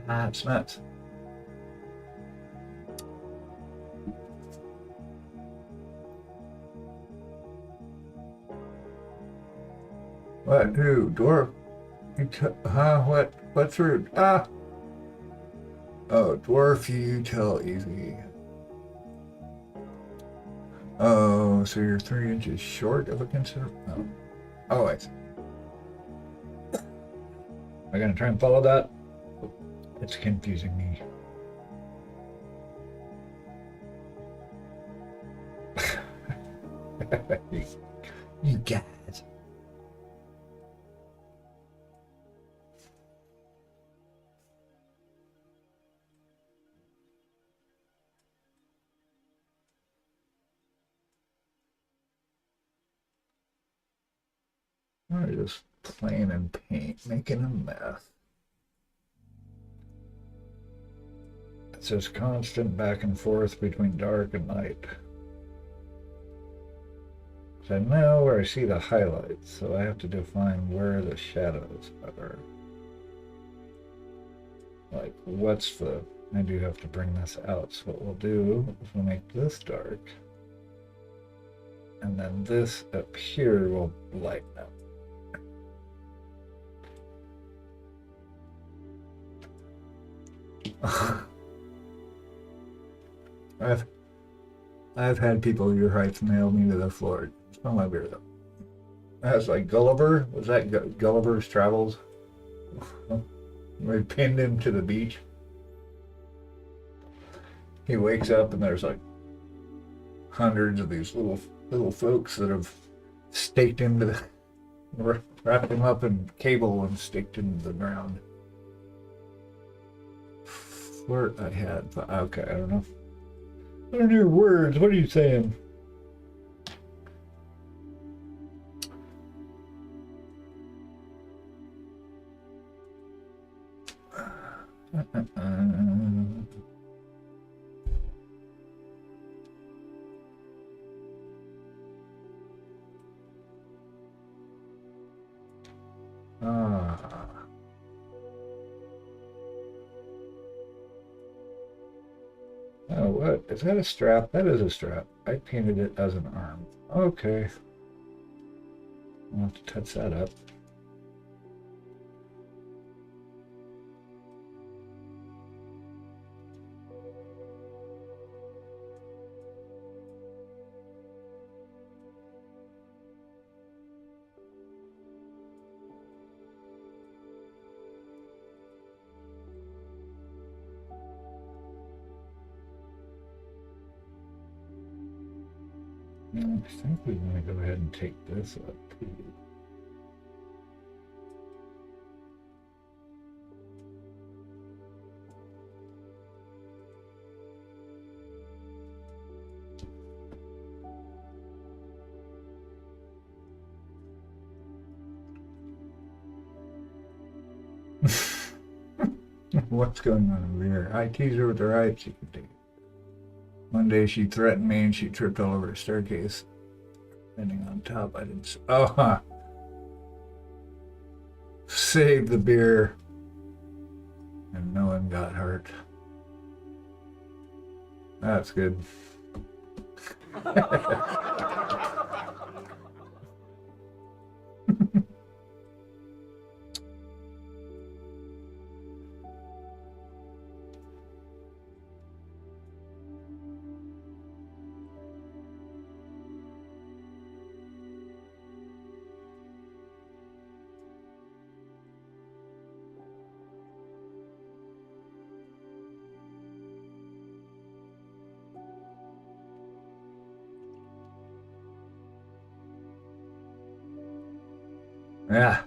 Ah, it's nuts. What? Who? Dwarf? Huh? What? What's rude? Ah! Oh, dwarf, you tell easy. Oh, so you're 3 inches short of a considerable. Oh, oh, I see. Am I gonna try and follow that? It's confusing me. You guys. I'm just playing in paint, making a mess. It's this constant back and forth between dark and light. So I know where I see the highlights, so I have to define where the shadows are. Like, what's the... I do have to bring this out, so what we'll do is we'll make this dark. And then this up here will lighten up. I've had people your height nail me to the floor. It's not my beer though. That's like Gulliver. Was that Gulliver's Travels? We pinned him to the beach. He wakes up and there's like hundreds of these little folks that have staked him to the, wrapped him up in cable and staked him to the ground. Flirt I had, but okay, I don't know. I don't hear words. What are you saying? Ah. Oh, what? Is that a strap? That is a strap. I painted it as an arm. Okay. I'll have to touch that up. I think we want to go ahead and take this up too. What's going on over here? I teased her with the right, she could take it. One day she threatened me and she tripped all over a staircase. Standing on top, I didn't. Oh, huh. Save the beer. And no one got hurt. That's good. Yeah.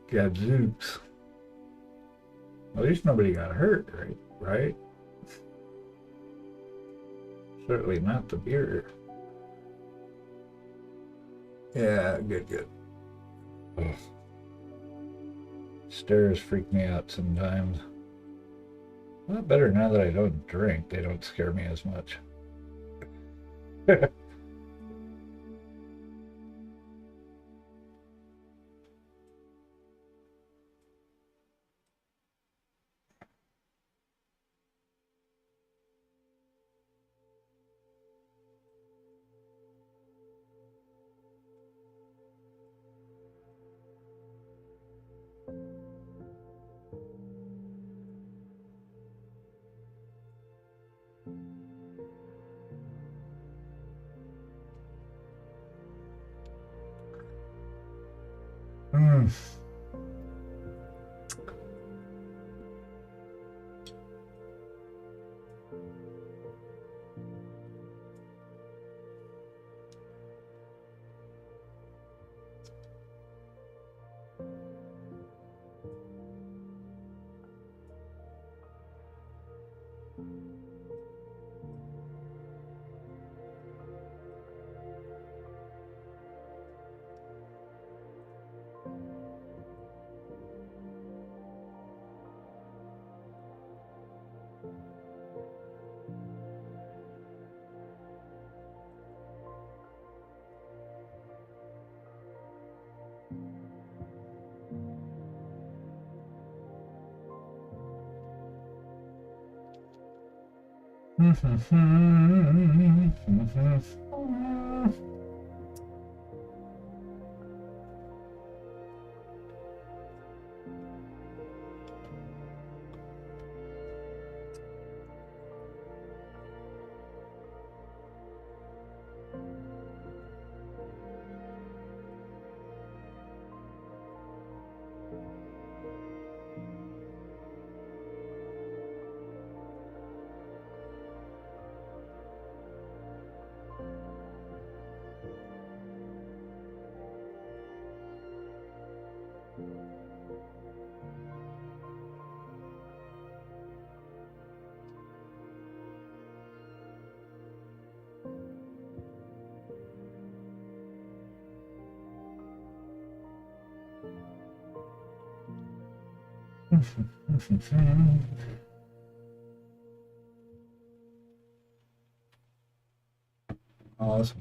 Gadzooks. At least nobody got hurt, right? Right? Certainly not the beer. Yeah, good. Stairs freak me out sometimes. A lot better now that I don't drink. They don't scare me as much. Hmm.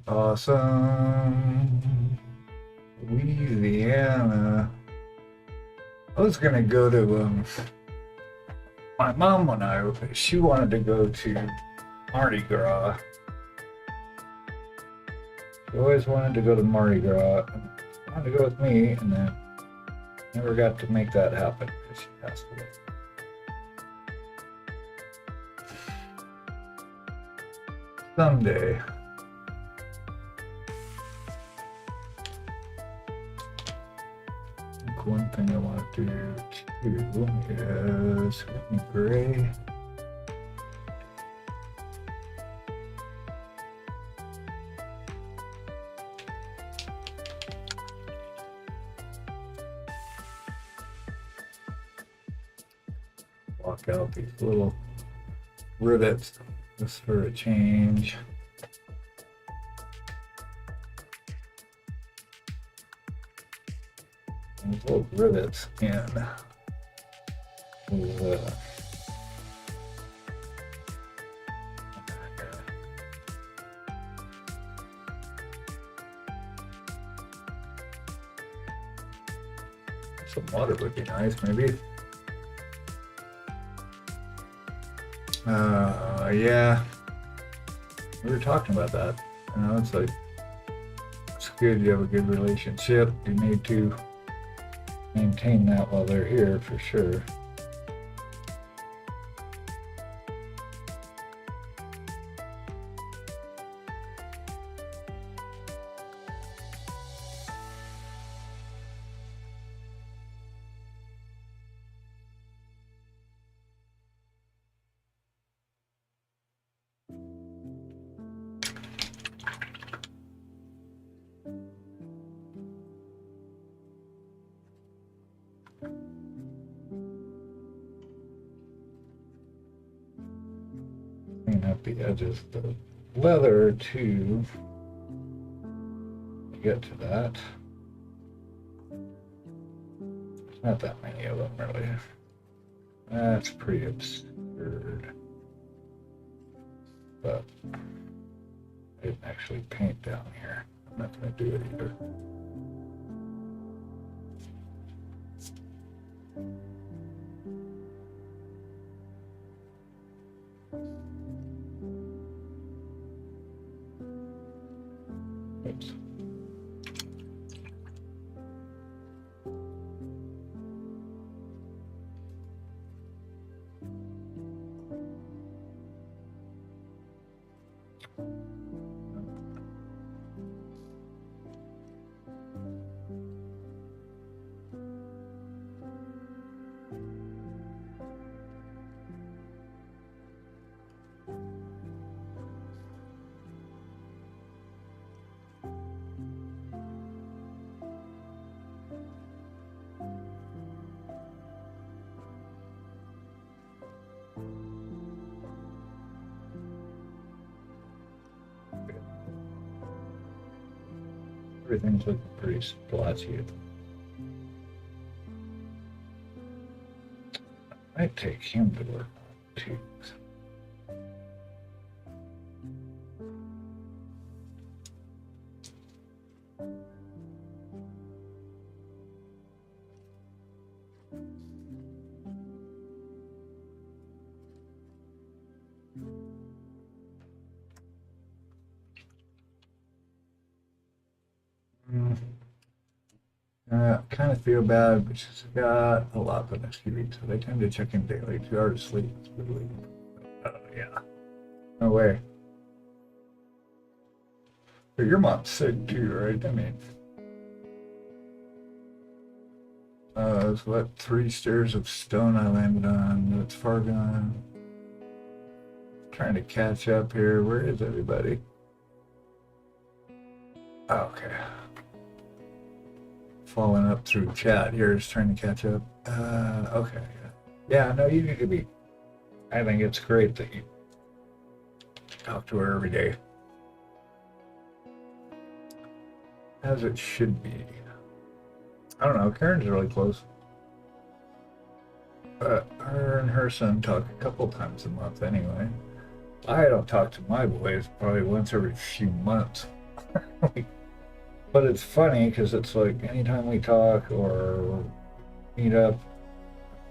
Awesome. Louisiana. I was gonna go to my mom she wanted to go to Mardi Gras. She always wanted to go to Mardi Gras. She wanted to go with me, and then never got to make that happen because she passed away. Someday. One thing I want to do too is Whitney Gray. Walk out these little rivets just for a change. These little rivets in some water would be nice, maybe. Yeah, we were talking about that. You know, it's like it's good you have a good relationship. You need to maintain that while they're here for sure. clean up the edges of the leather to get to that. There's not that many of them really. That's pretty absurd. But I didn't actually paint down here. I'm not going to do it either. Oops. Everything's looking pretty splotchy. I might take him to work on too. Kind of feel bad, but she's got a lot the next few weeks, so they tend to check in daily. 2 hours of sleep is really, yeah, no way. But your mom's sick too, right? I mean, it's what, 3 stairs of stone I landed on. That's far gone. Trying to catch up here. Where is everybody? Oh, okay. Falling up through chat here is trying to catch up. Okay. Yeah, no, you need to be. I think it's great that you talk to her every day. As it should be. I don't know, Karen's really close. But her and her son talk a couple times a month anyway. I don't talk to my boys probably once every few months. But it's funny because it's like anytime we talk or meet up,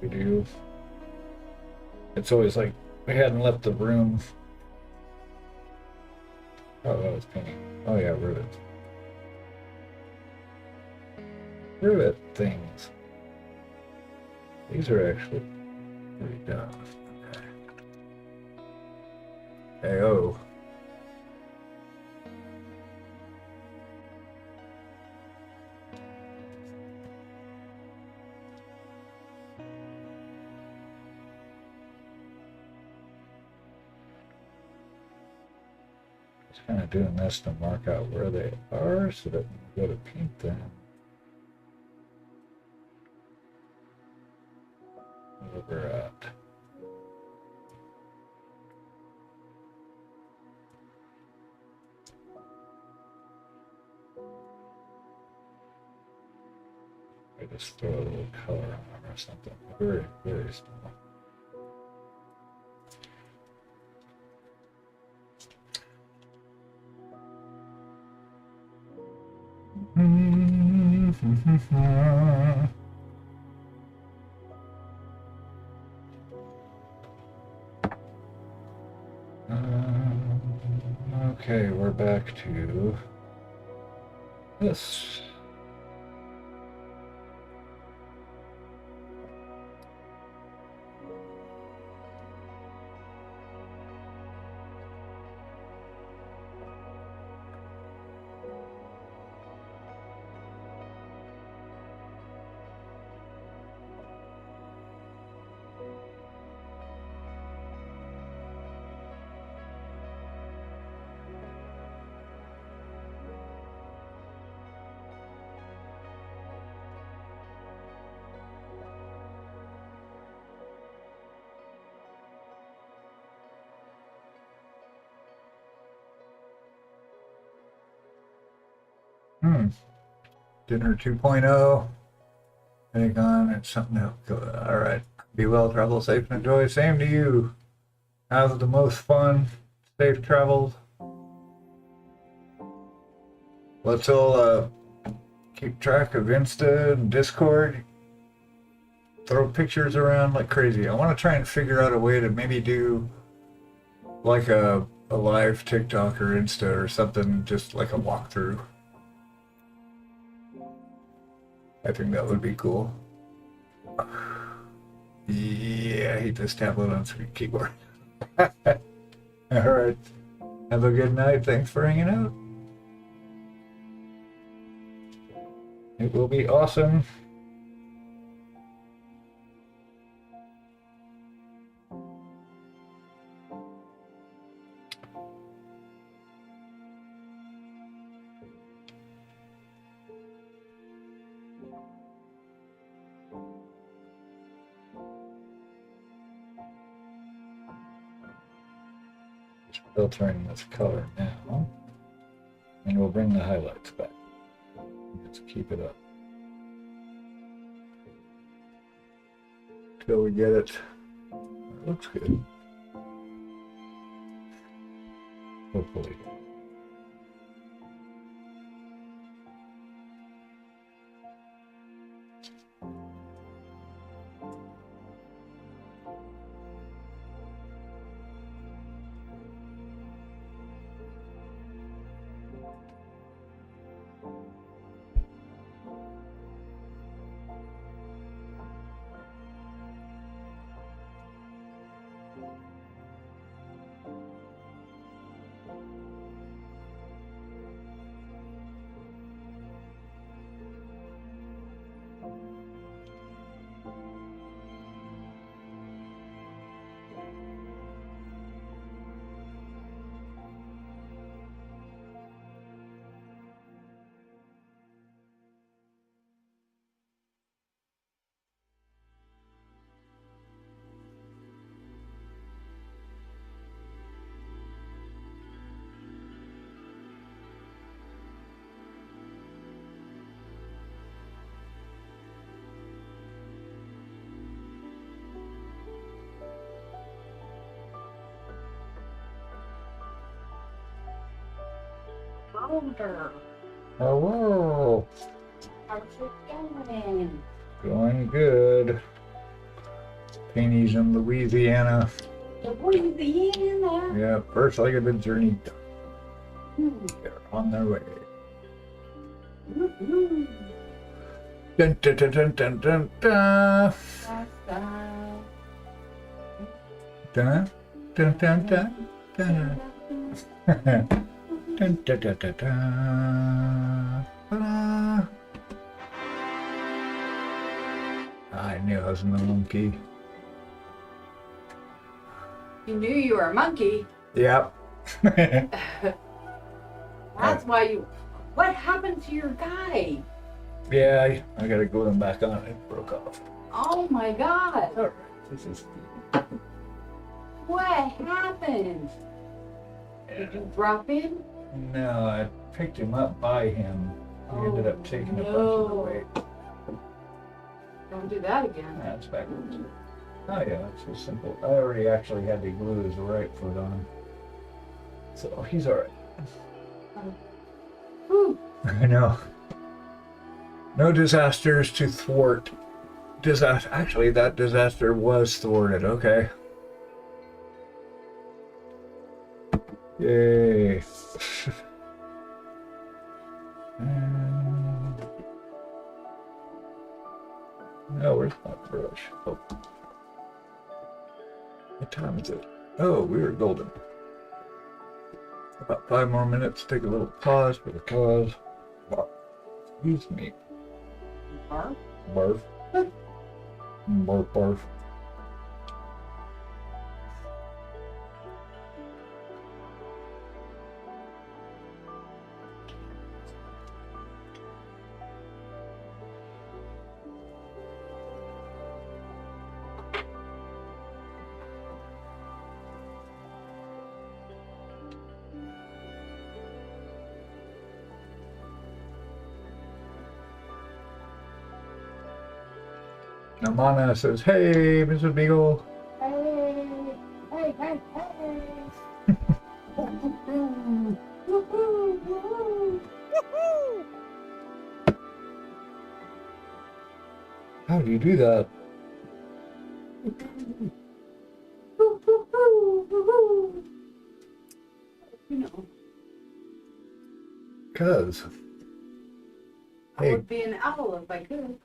we do. It's always like we hadn't left the room. Oh, that was painting. Oh yeah, rivet. Rivet things. These are actually pretty done. Okay. Hey, oh. Kind of doing this to mark out where they are so that when we go to paint them, where we're at. I just throw a little color on them or something. Very, very small. Okay, we're back to this. Hmm. Dinner 2.0. Heading on. It's something else. All right. Be well, travel safe, and enjoy. Same to you. Have the most fun. Safe travels. Let's all keep track of Insta and Discord. Throw pictures around like crazy. I want to try and figure out a way to maybe do like a live TikTok or Insta or something, just like a walkthrough. I think that would be cool. Yeah, I hate this tablet on screen keyboard. All right. Have a good night. Thanks for hanging out. It will be awesome. Just filtering this color now, and we'll bring the highlights back. Let's keep it up till we get it. It looks good. Hopefully. Boulder. Hello. How's it going? Going good. Penny's in Louisiana. Louisiana. Yeah, first leg of the journey done. They're on their way. Dun, dun, dun, dun, dun, dun, dun. Dun, dun, dun, dun, dun. Dun, dun, dun, dun, dun. Ta-da. I knew I was in the monkey. You knew you were a monkey. Yep. That's why you. What happened to your guy? Yeah, I gotta glue them back on. It broke off. Oh my God. All right, this is. What happened? Did you drop him? No, I picked him up by him. He ended up taking a bunch of the weight. Don't do that again. That's backwards. Oh yeah, it's so simple. I already actually had to glue his right foot on. So he's alright. Whew. I know. No disasters to thwart. Disaster. Actually, that disaster was thwarted. Okay. Yay. No, where's my brush? Oh. What time is it? Oh, we were golden. About 5 more minutes. Take a little pause for the cause. Barf. Excuse me. Barf? Barf. Barf, barf. Amana says, "Hey, Mrs. Beagle." Hey, hey, hey, hey. Woohoo, woohoo. How do you do that? Woohoo. You know, 'Cause, I hey, would be an owl if I could.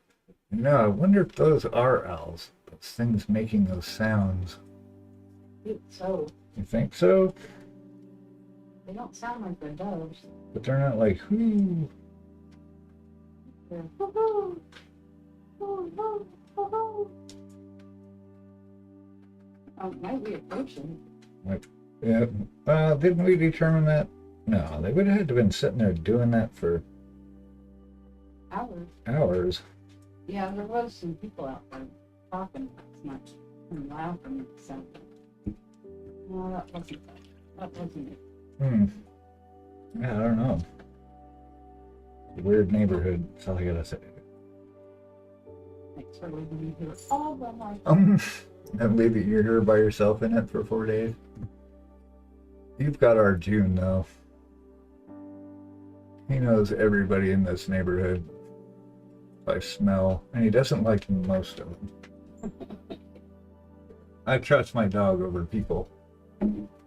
no, I wonder if those are owls. Those things making those sounds. So, You think so? they don't sound like they're doves. But they're not like, whoo. They're woohoo, woohoo, woohoo. Oh, might be approaching. Yeah. Didn't we determine that? No, they would have had to been sitting there doing that for Hours. hours. Yeah, there was some people out there talking last night and laughing at something. No, that wasn't it. Hmm. Yeah, I don't know. Weird neighborhood. That's all I gotta say. Thanks for leaving me here all by myself. I believe that you're here by yourself in it for 4 days. You've got our June though. He knows everybody in this neighborhood by smell, and he doesn't like most of them. I trust my dog over people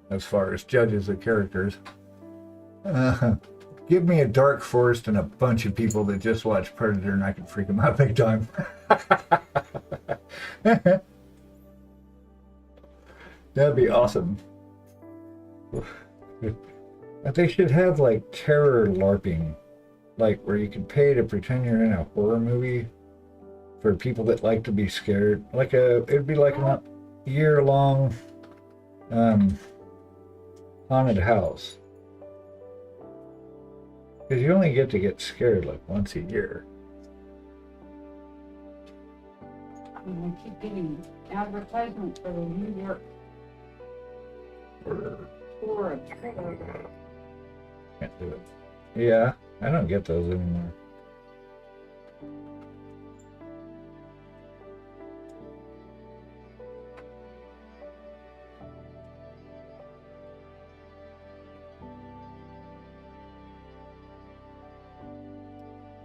as far as judges of characters. Give me a dark forest and a bunch of people that just watch Predator, and I can freak them out big time. That'd be awesome. They should have like terror LARPing, like where you can pay to pretend you're in a horror movie for people that like to be scared. It'd be like a year-long haunted house. Because you only get to get scared like once a year. I keep getting advertisements for the New York tour of terror. Can't do it. Yeah, I don't get those anymore.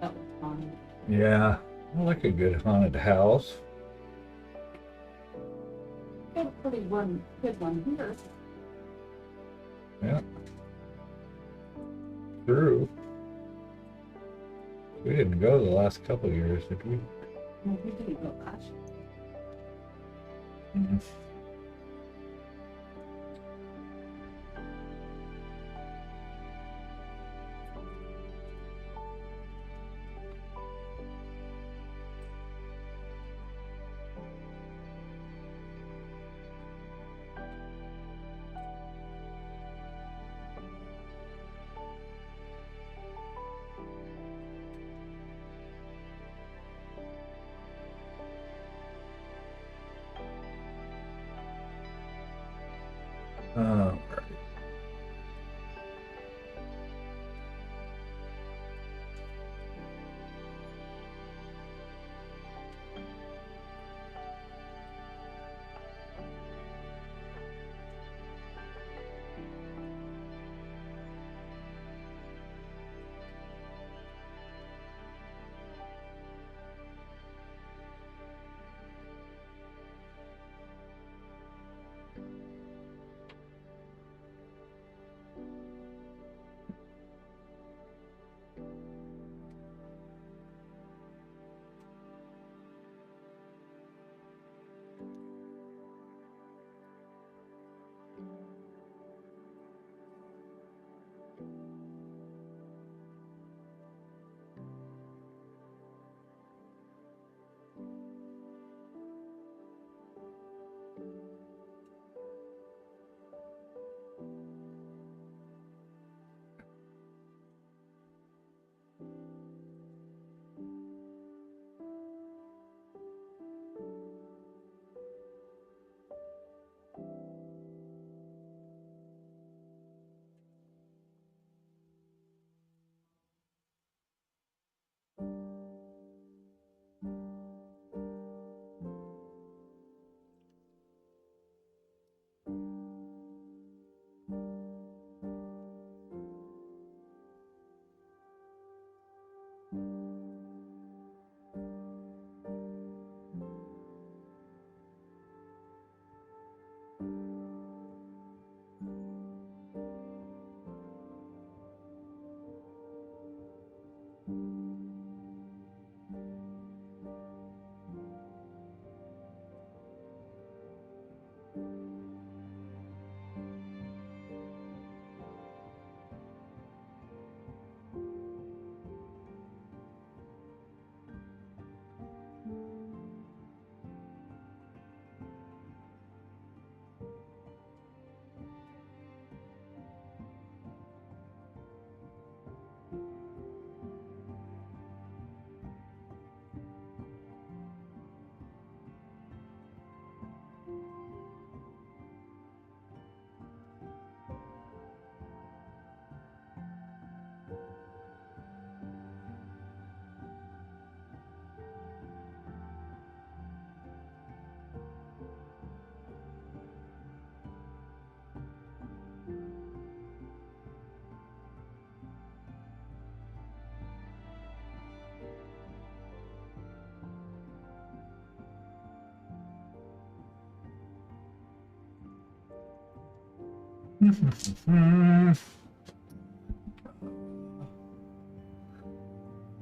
That was fun. Yeah, I like a good haunted house. Got a pretty good one here. Yeah. True. We didn't go the last couple of years, did we? No, we didn't go last year. Mm-hmm. Oh,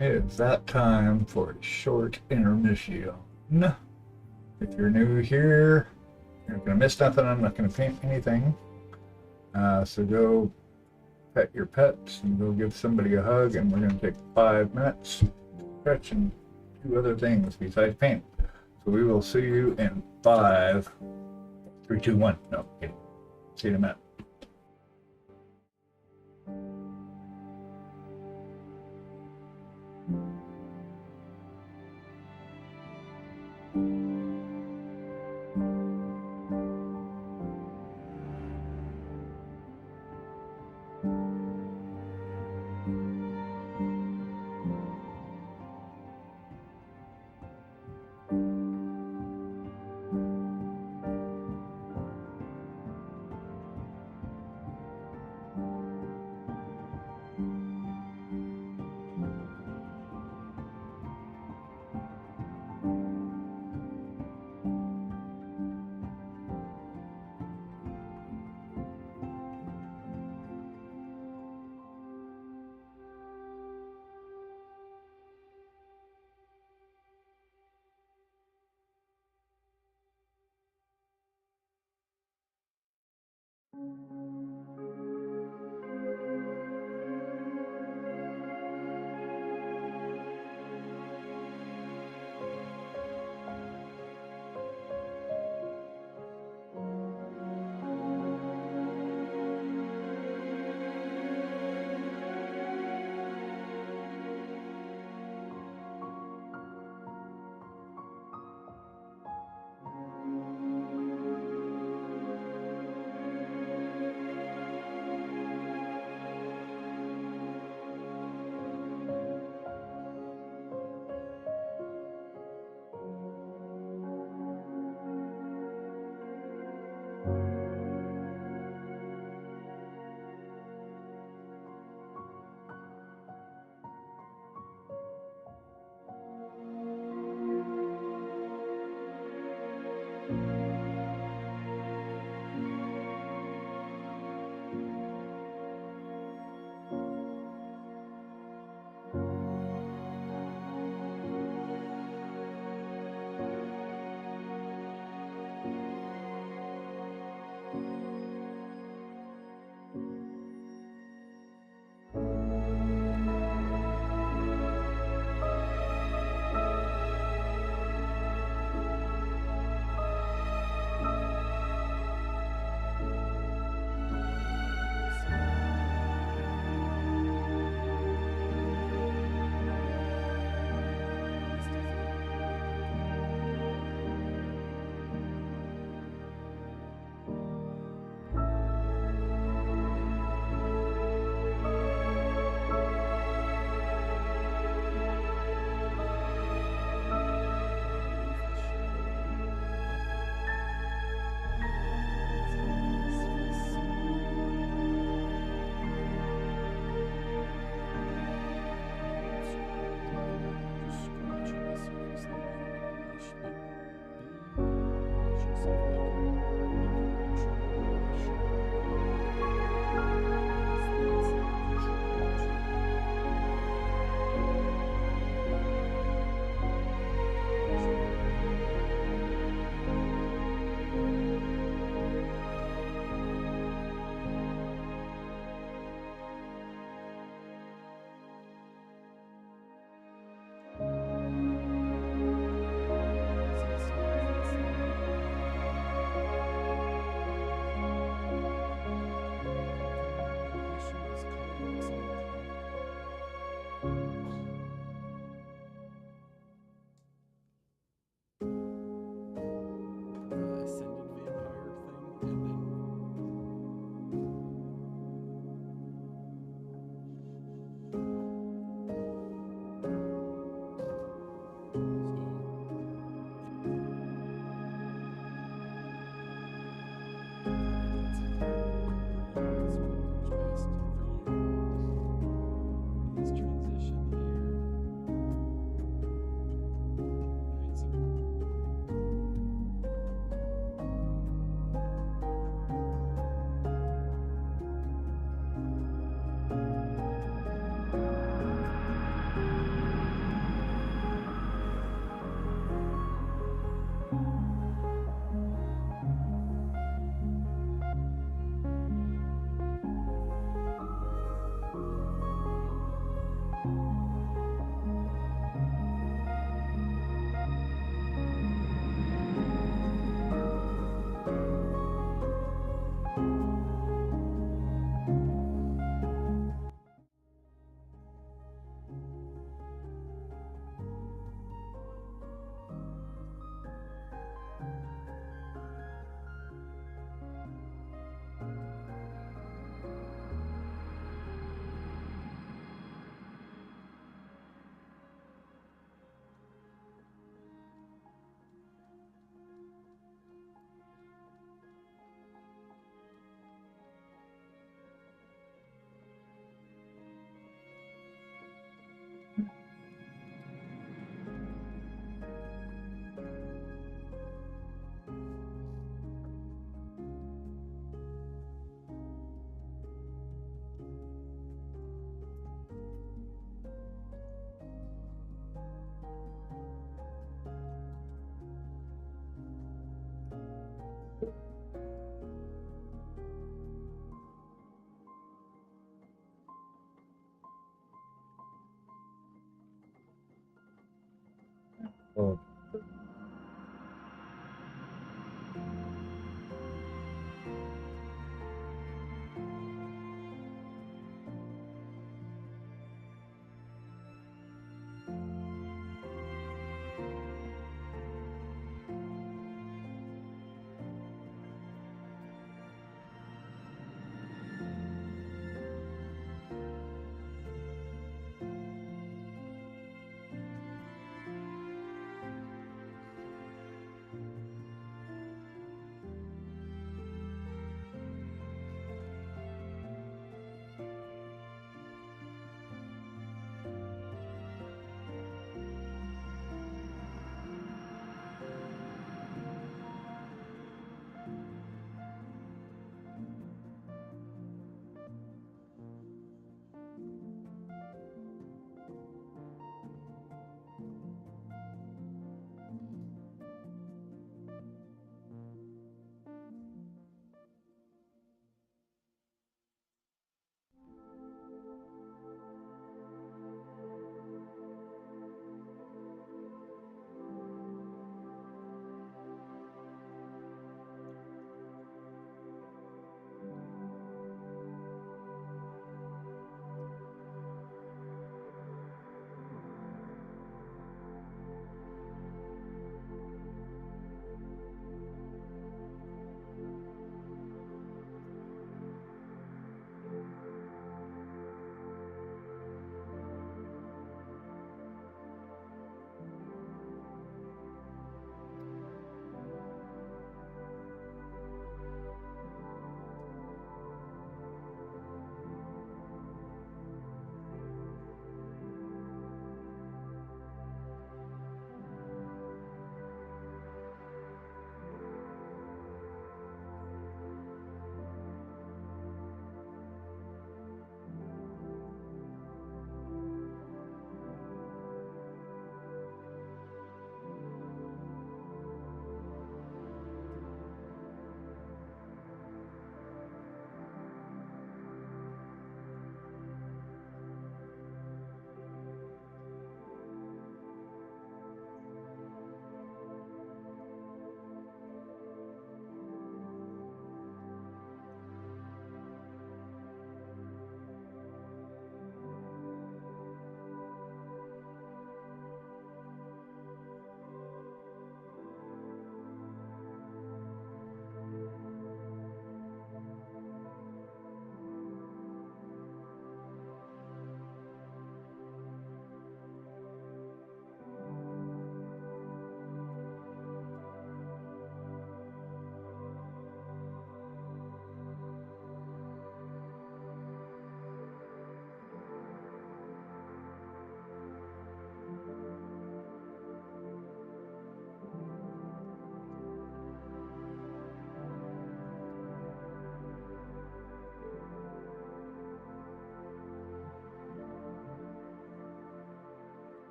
It's that time for a short intermission. If you're new here, you're not going to miss nothing. I'm not going to paint anything. So go pet your pets and go give somebody a hug, and we're going to take 5 minutes to stretch and do other things besides paint. So we will see you in 5, 3, 2, 1. No, kidding. See you in a minute.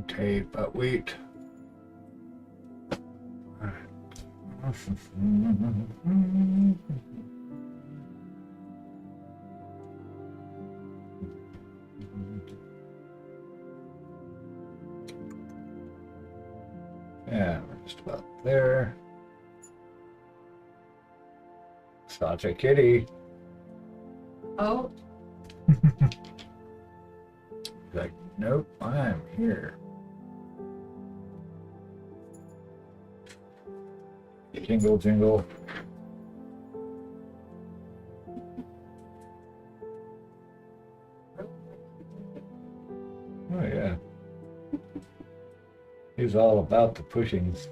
Tape, but wheat. Yeah, we're just about there. Such a kitty. Oh, Like, nope, I'm here. Jingle, jingle. Oh, yeah. He's all about the pushings.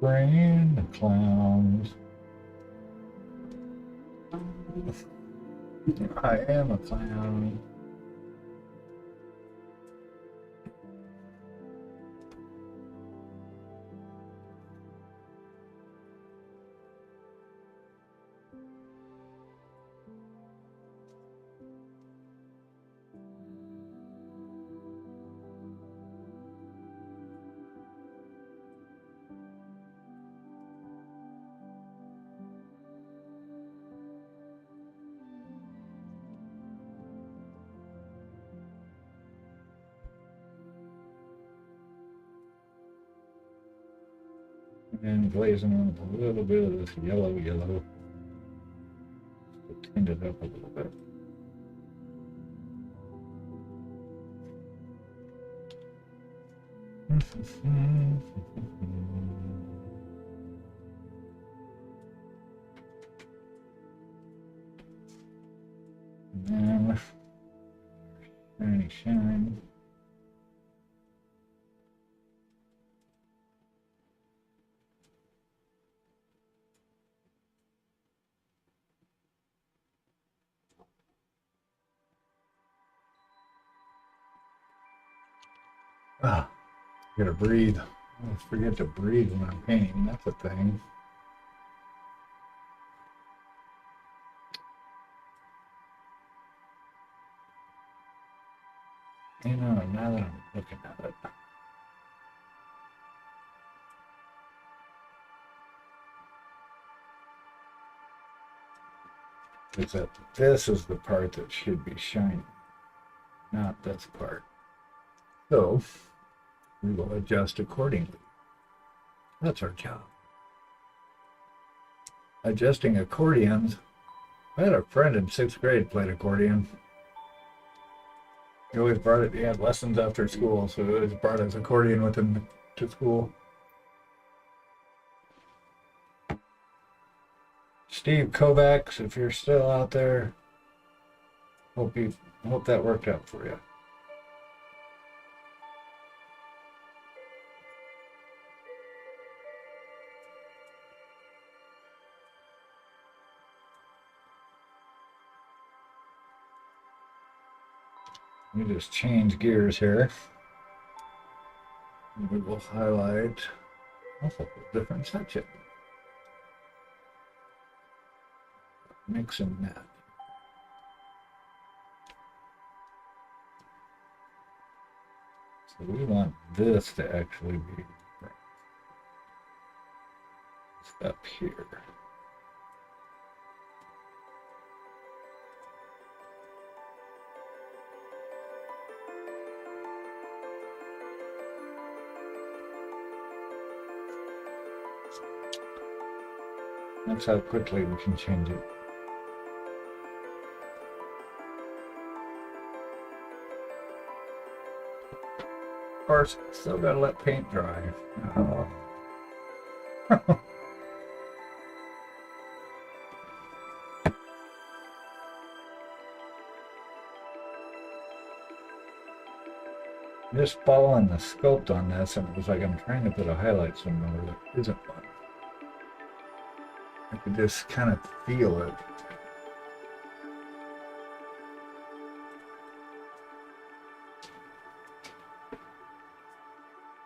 Brain the clowns. I am a clown. And glazing on with a little bit of this yellow. To tint it up a little bit. And then shiny. Ah, gotta breathe. I always forget to breathe when I'm painting. That's a thing. You know, now that I'm looking at it. Is that this is the part that should be shiny, not this part. So we will adjust accordingly. That's our job. Adjusting accordions. I had a friend in 6th grade played accordion. He always brought it. He had lessons after school, so he always brought his accordion with him to school. Steve Kovacs, if you're still out there, hope that worked out for you. Let me just change gears here. We will highlight also a different section. Mix and match. So we want this to actually be up here. That's how quickly we can change it. course, still gotta let paint dry. Oh. Just following the sculpt on this, and it was like I'm trying to put a highlight somewhere that isn't one. I could just kind of feel it.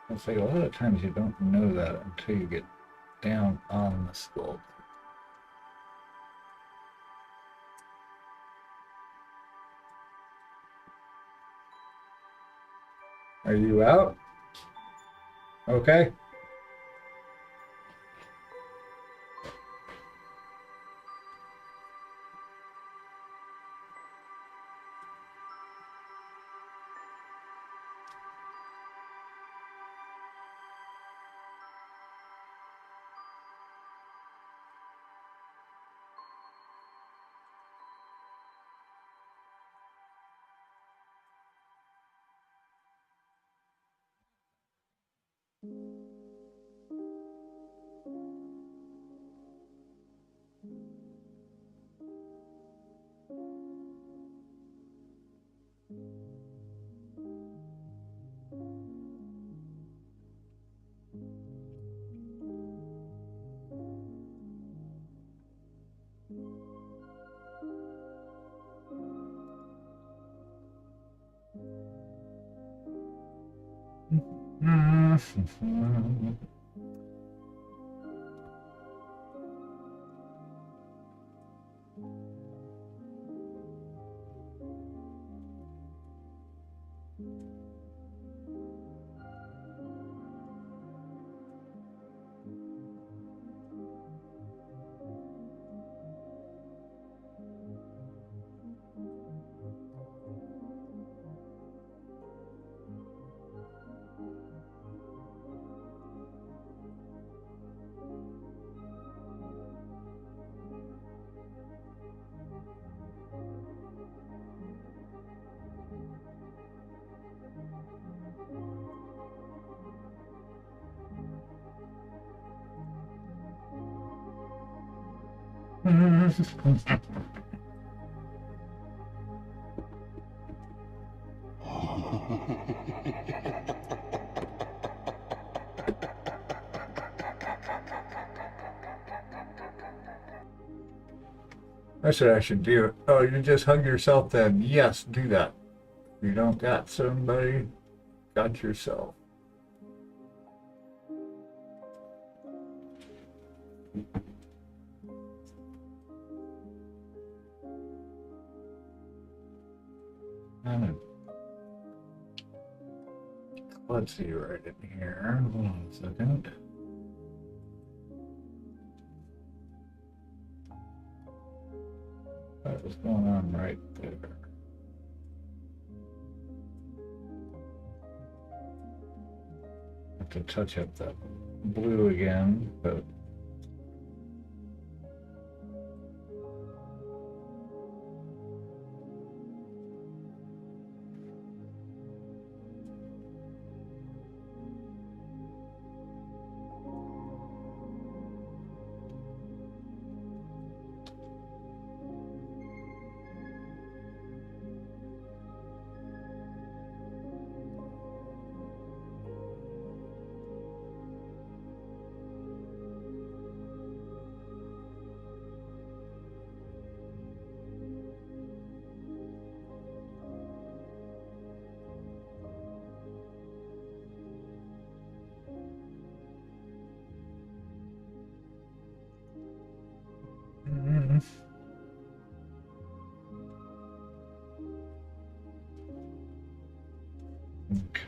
I'll say a lot of times you don't know that until you get down on the sculpt. Are you out? Okay. That's what I should do. Oh, you just hug yourself then? Yes, do that. If you don't got somebody, got yourself. Kind of klutzy right in here. Hold on a second. What was going on right there? Have to touch up that blue again, but okay.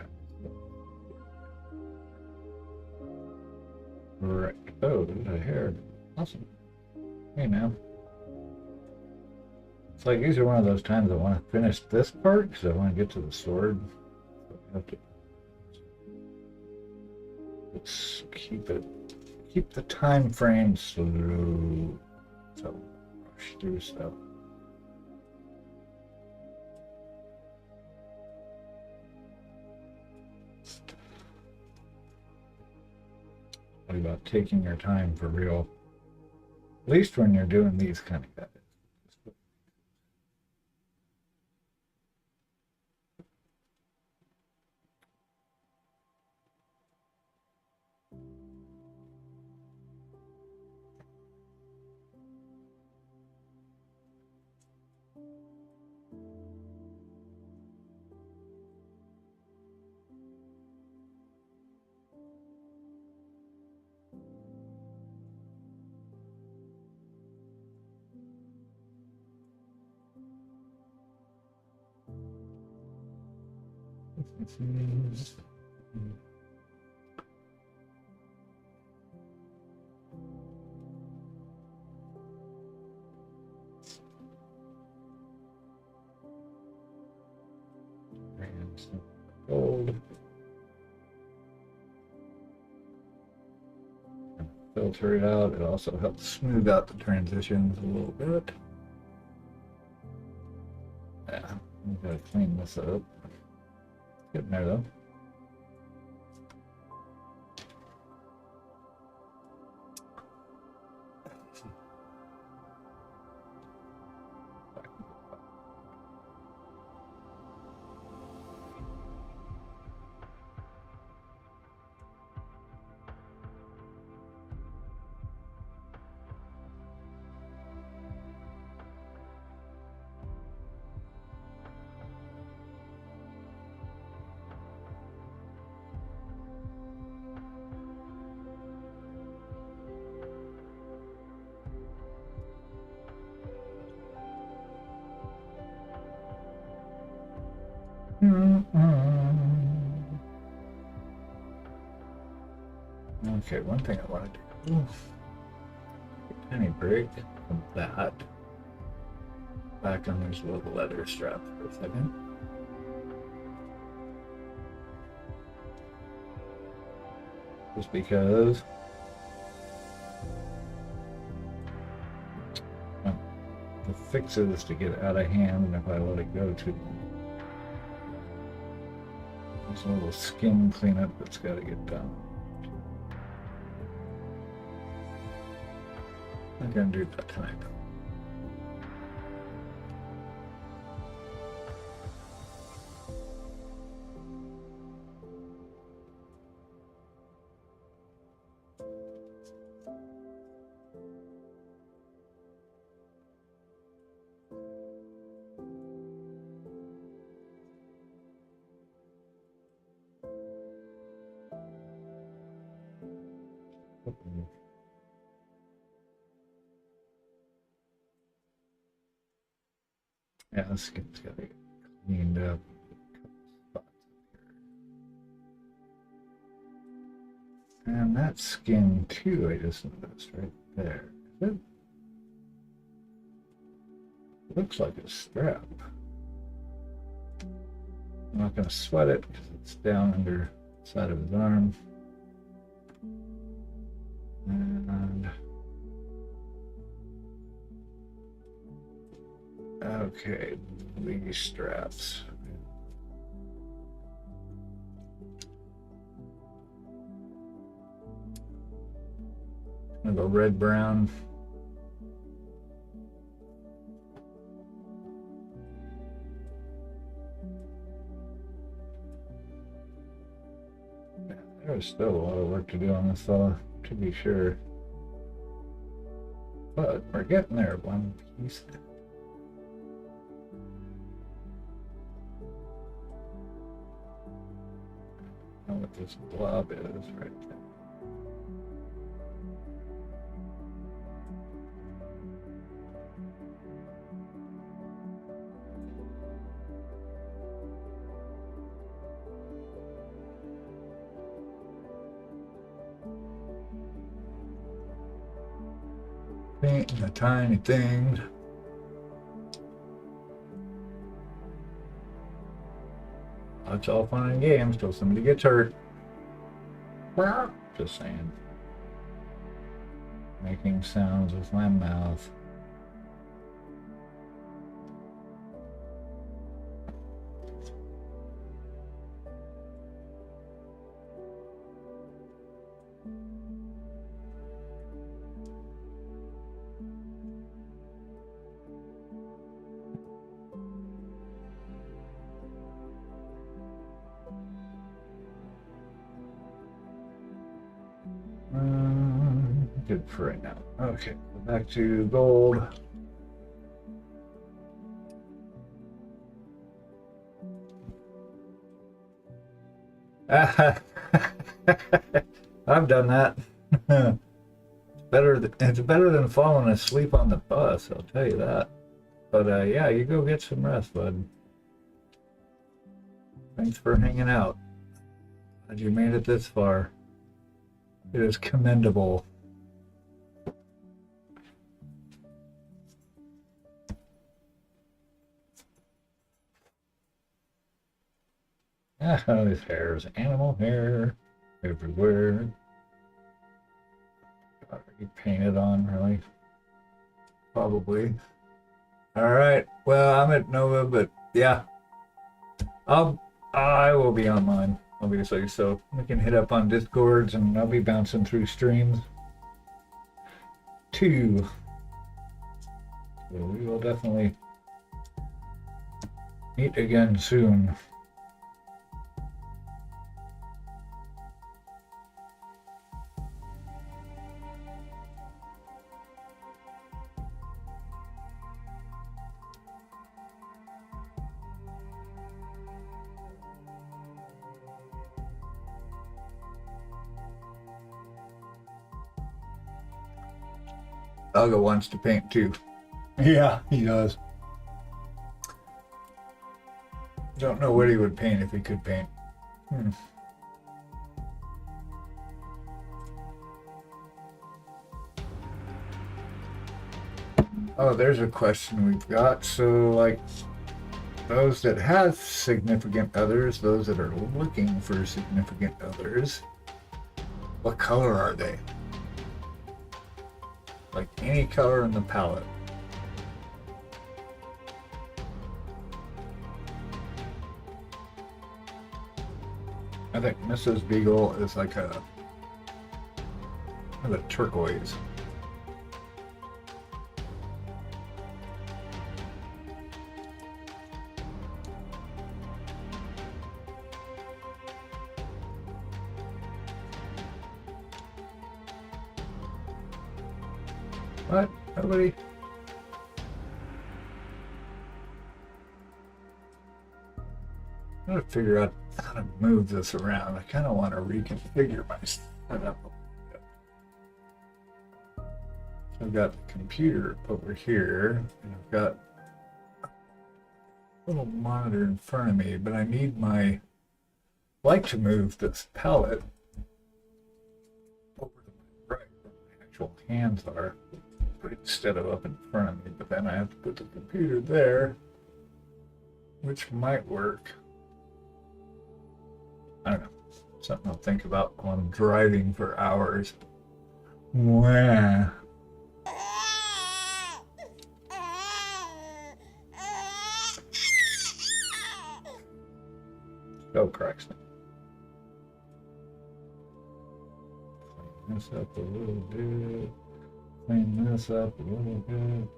Right. Oh, there's a hair. Awesome. Hey, man. It's like these are one of those times I want to finish this part because I want to get to the sword. So I have to let's keep the time frame slow. So rush through stuff. about taking your time for real. At least when you're doing these kind of edits. And some gold. Filter it out. It also helps smooth out the transitions a little bit. Yeah, we gotta clean this up. Getting there though. Okay, one thing I want to do. A tiny break from that. Back on this little leather strap for a second. Just because the fix is to get out of hand, and if I let it go too long. There's a little skin cleanup that's got to get done. I'm gonna do that tonight. Yeah, the skin's gotta get cleaned up. And that skin too, I just noticed right there. Is it? Looks like a strap. I'm not gonna sweat it because it's down under the side of his arm. And okay, these straps. Kind of a red brown. There's still a lot of work to do on this saw, to be sure. But we're getting there one piece. I know what this blob is right there. Painting the tiny things. It's all fun and games till somebody gets hurt. Just saying. Making sounds with my mouth. good for right now. Okay, back to gold. I've done that. It's better than falling asleep on the bus, I'll tell you that. But yeah, you go get some rest, bud. Thanks for hanging out. Glad you made it this far. It is commendable. Ah, this hair is animal hair everywhere. Are you painted on, really? Probably. All right. Well, I'm at Nova, but yeah, I will be online, obviously. So we can hit up on Discords, and I'll be bouncing through streams too. So we will definitely meet again soon. Uga wants to paint too. Yeah, he does. Don't know what he would paint if he could paint. Oh, there's a question we've got. So, like, those that have significant others, those that are looking for significant others, what color are they? Like any color in the palette. I think Mrs. Beagle is like a turquoise. What? Nobody? I'm gonna figure out how to move this around. I kind of want to reconfigure my setup a bit. So I've got the computer over here, and I've got a little monitor in front of me, but I need my, like to move this palette over to my right where my actual hands are, instead of up in front of me, but then I have to put the computer there, which might work. I don't know. Something I'll think about while I'm driving for hours. Wah. Oh, Christ. Clean this up a little bit. Clean this up a little bit.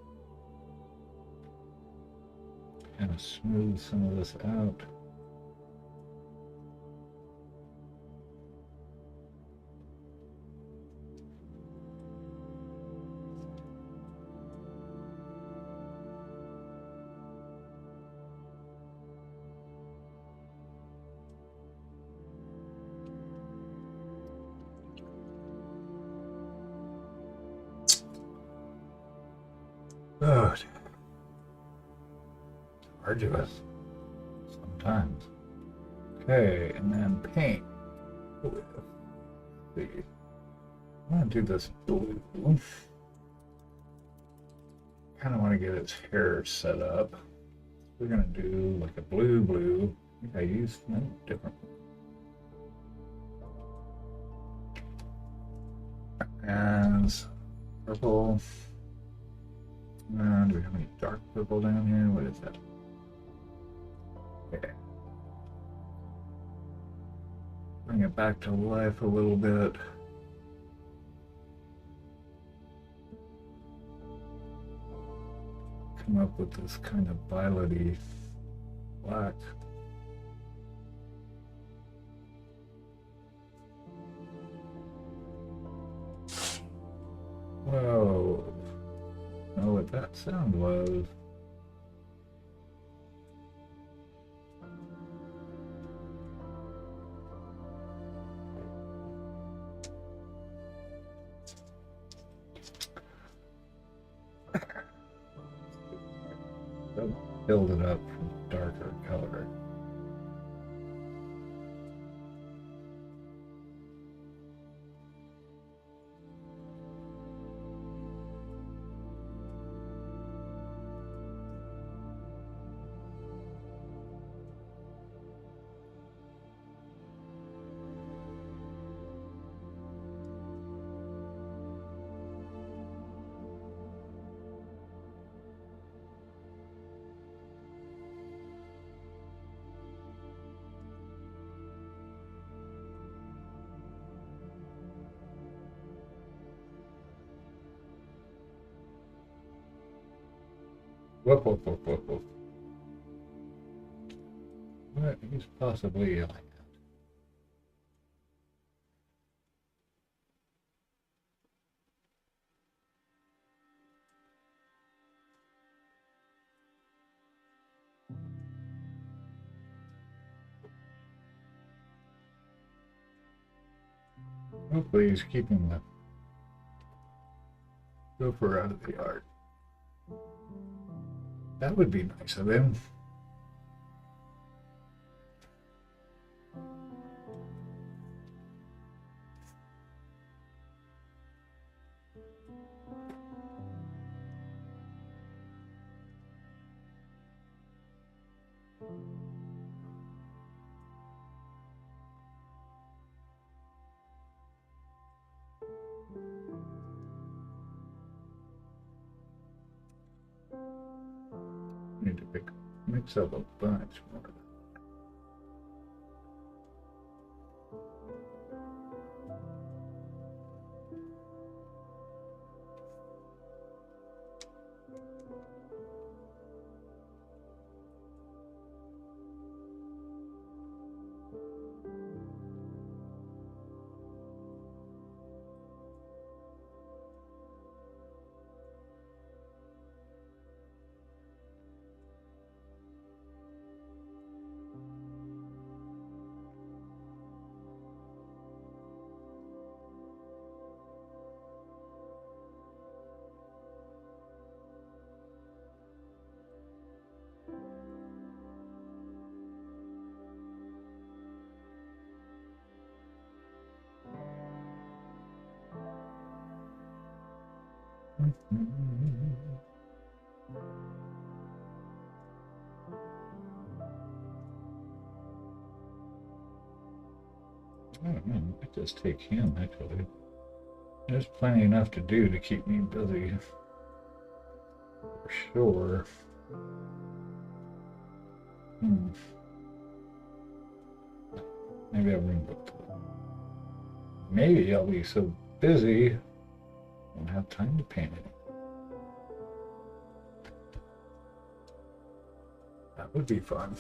Kind of smooth some of this out. Good. Arduous. Sometimes. Okay, and then paint. Let's see. I'm gonna do this blue. Kind of want to get its hair set up. We're gonna do like a blue. I think I used no different. And purple. Do we have any dark purple down here? What is that? Okay. Bring it back to life a little bit. Come up with this kind of violet-y black. Whoa. Know what that sound was. Build it up from darker color. Whoop, whoop, whoop, whoop, whoop. What is possibly yelling at? Hopefully he's keeping the gopher out of the yard. That would be nice of him. Need to mix up a bunch more. I don't know, I might just take him actually. There's plenty enough to do to keep me busy. For sure. Maybe I'll bring both. Maybe I'll be so busy I won't have time to paint it. That would be fun.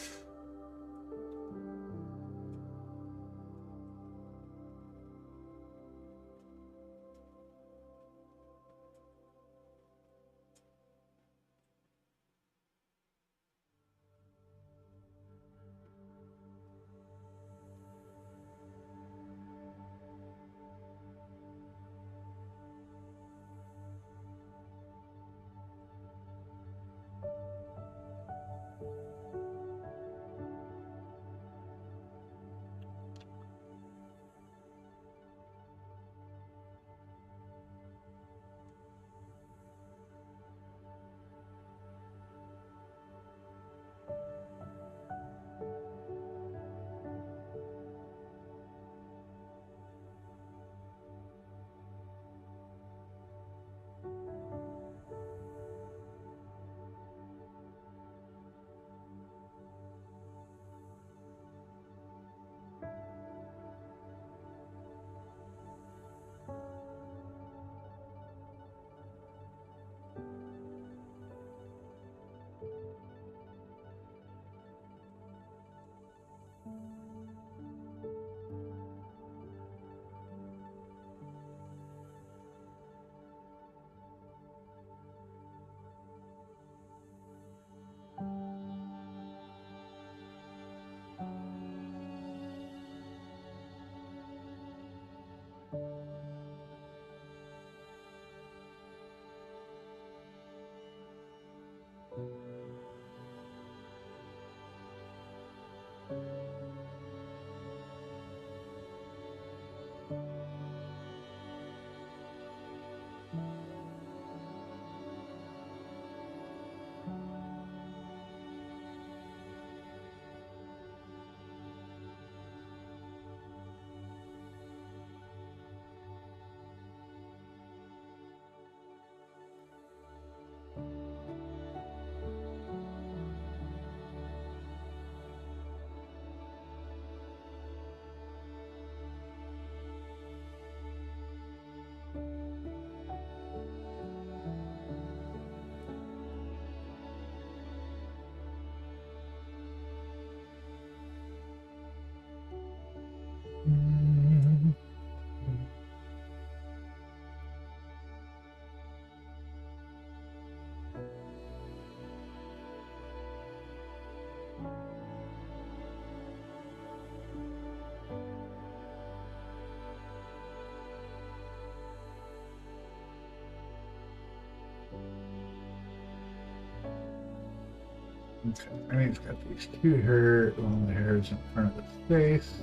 Okay, and he's got these two hair, one of the hairs in front of his face.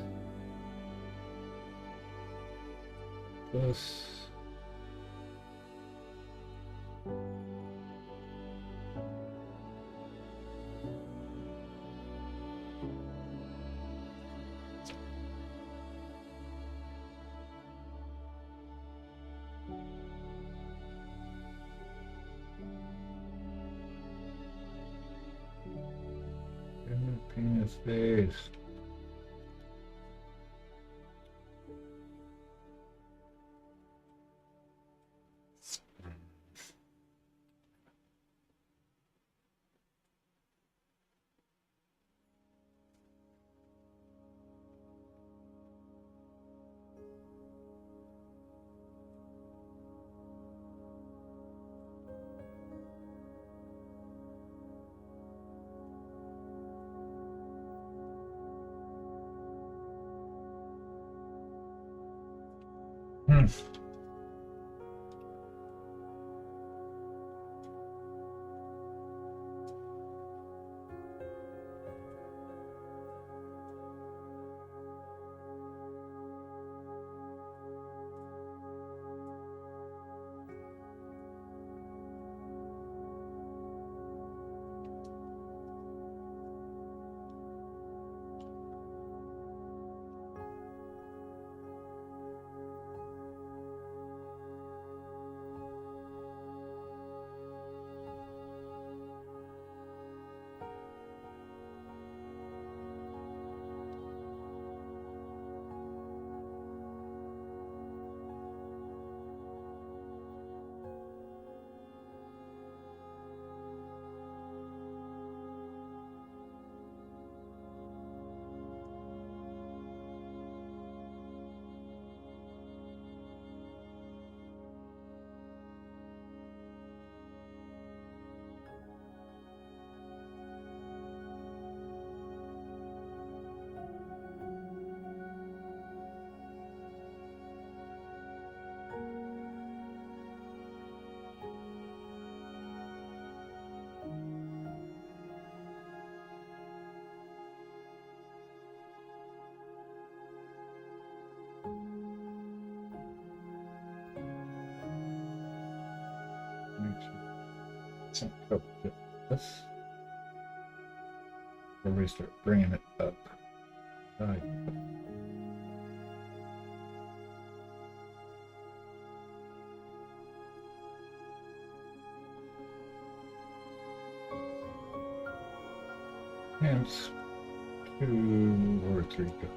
This. Penis face. Hmm. Make sure it's not covered with this. Or we start bringing it up. Right. Hence, 2 or 3 goes.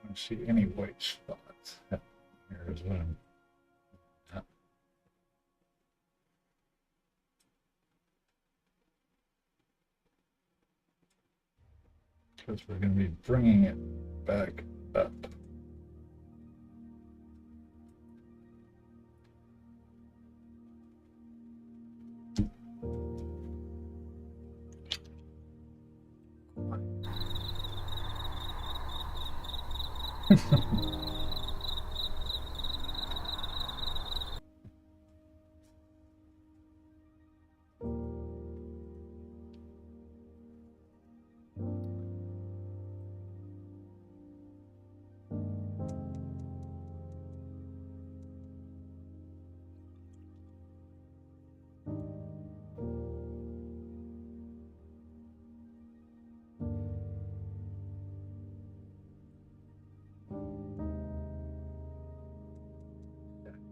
I don't see any white spots here as well. Because we're going to be bringing it back up.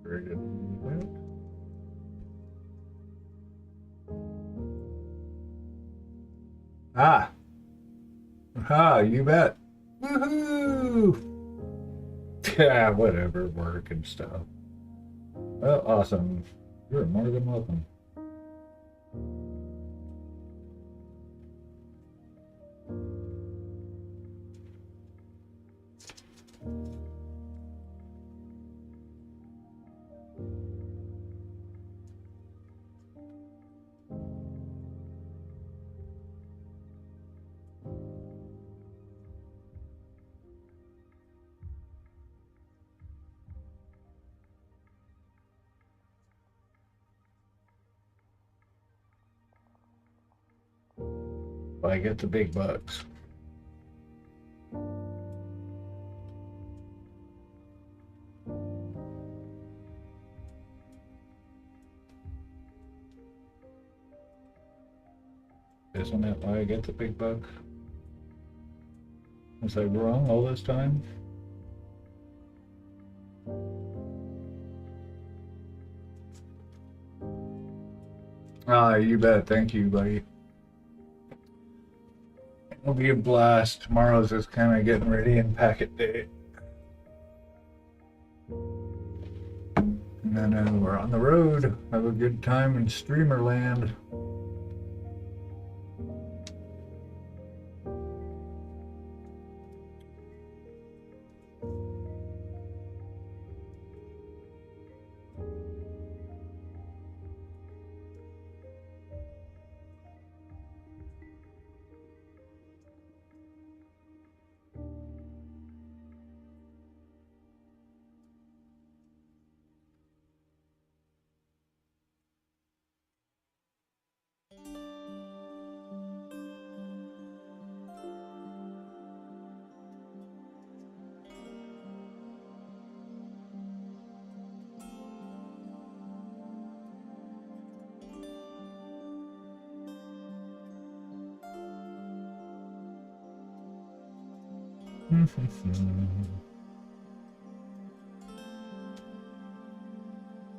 Very good. Ah, Ha, you bet. Woohoo! Yeah, whatever, work and stuff. Well, awesome. You're more than welcome. I get the big bucks. Isn't that why I get the big bucks? Was I wrong all this time? Ah, you bet. Thank you, buddy. It'll be a blast. Tomorrow's just kind of getting ready and packet day. And then we're on the road. Have a good time in streamer land.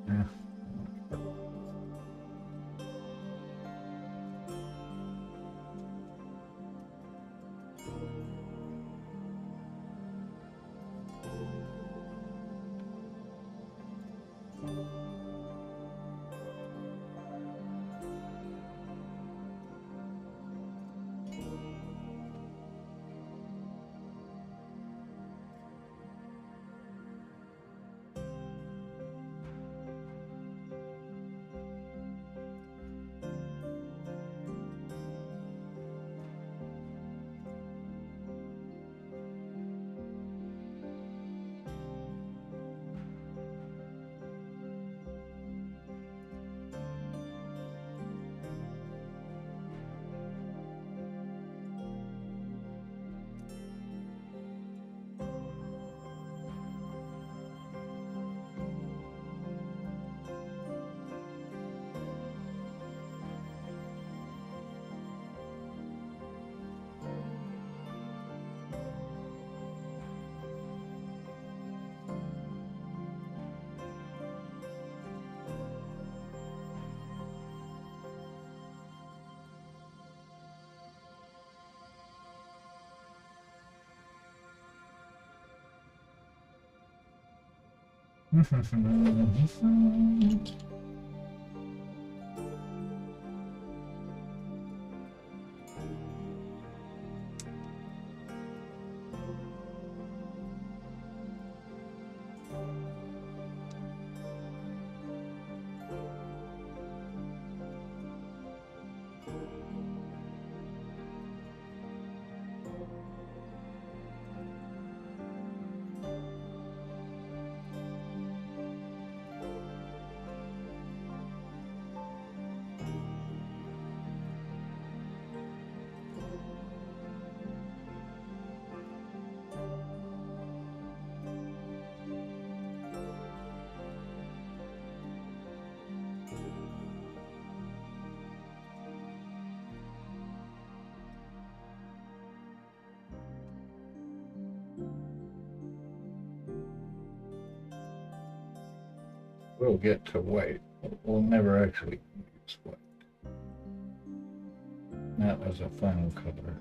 Yeah. We'll get to white. We'll never actually use white. That was a final color.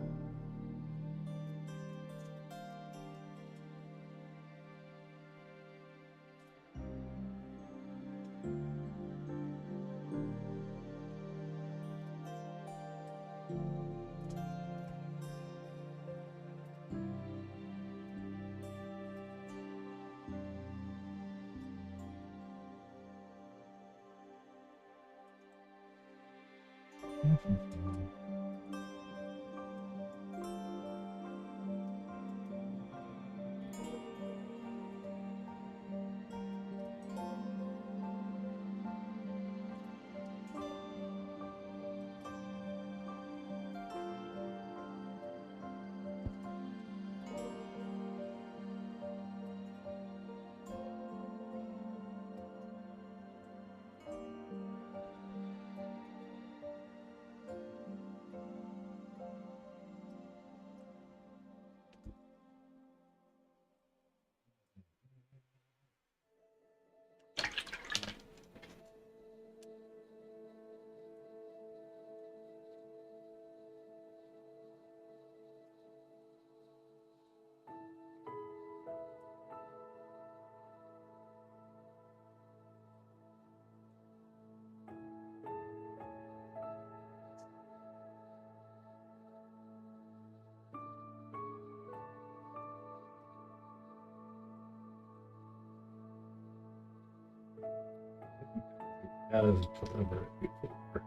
As deliberate before.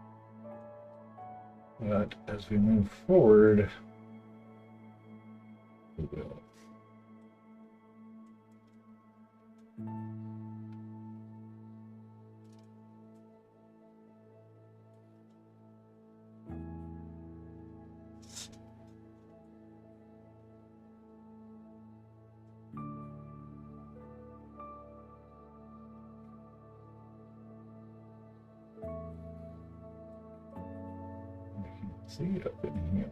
But as we move forward, we will. See it up in here.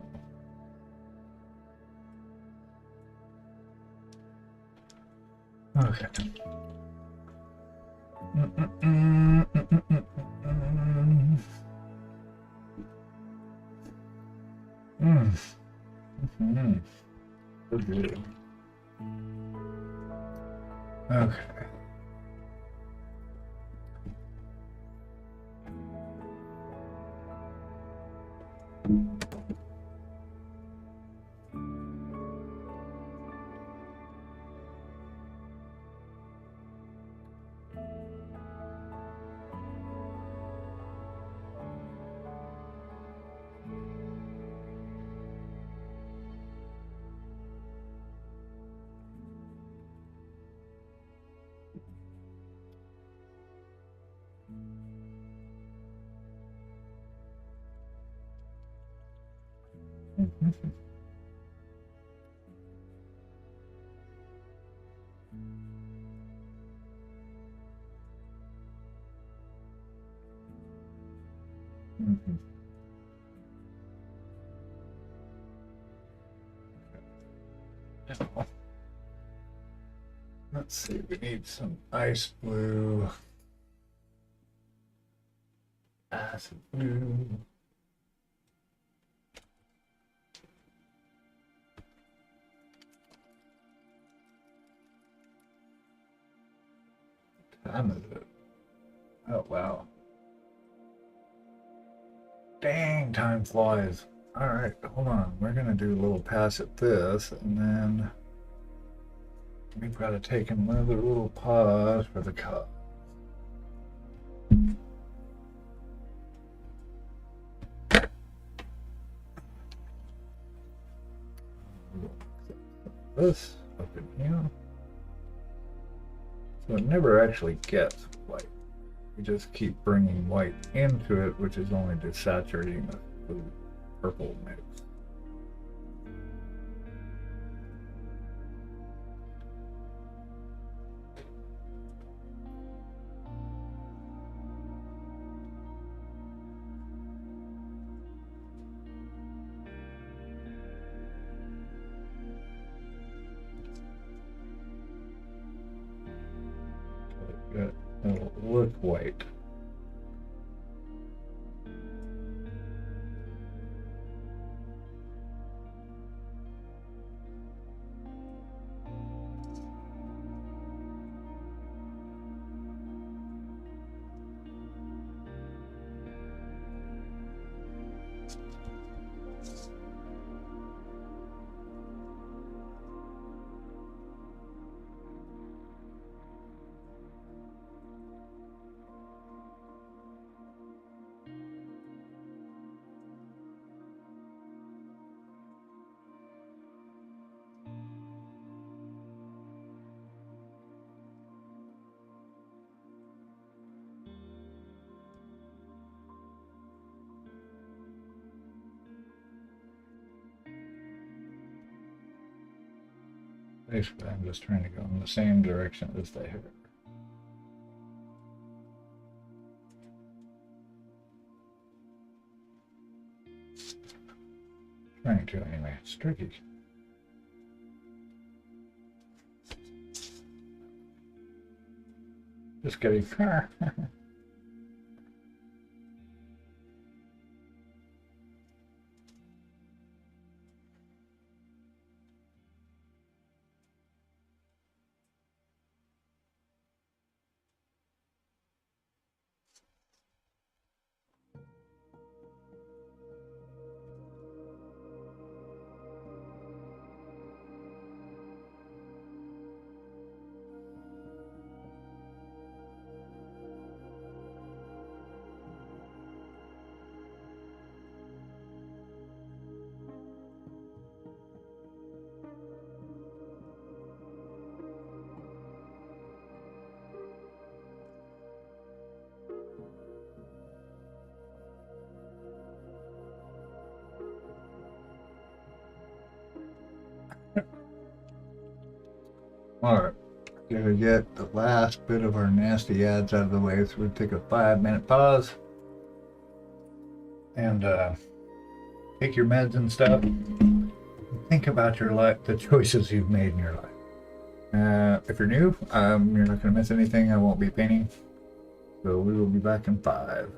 Okay. So good. Okay. Now, let's see, we need some ice blue, acid blue. What time is it? Oh, wow. Dang, time flies. All right, hold on. We're going to do a little pass at this, and then we've got to take another little pause for the cup. This up in here. So it never actually gets white. We just keep bringing white into it, which is only desaturating the blue purple mix. It'll look white. Basically, I'm just trying to go in the same direction as the hair. Trying to anyway. It's tricky. Just kidding. Alright, gotta get the last bit of our nasty ads out of the way, so we'll take a 5-minute pause and take your meds and stuff. Think about your life, the choices you've made in your life. If you're new, you're not gonna miss anything. I won't be painting, so we will be back in 5.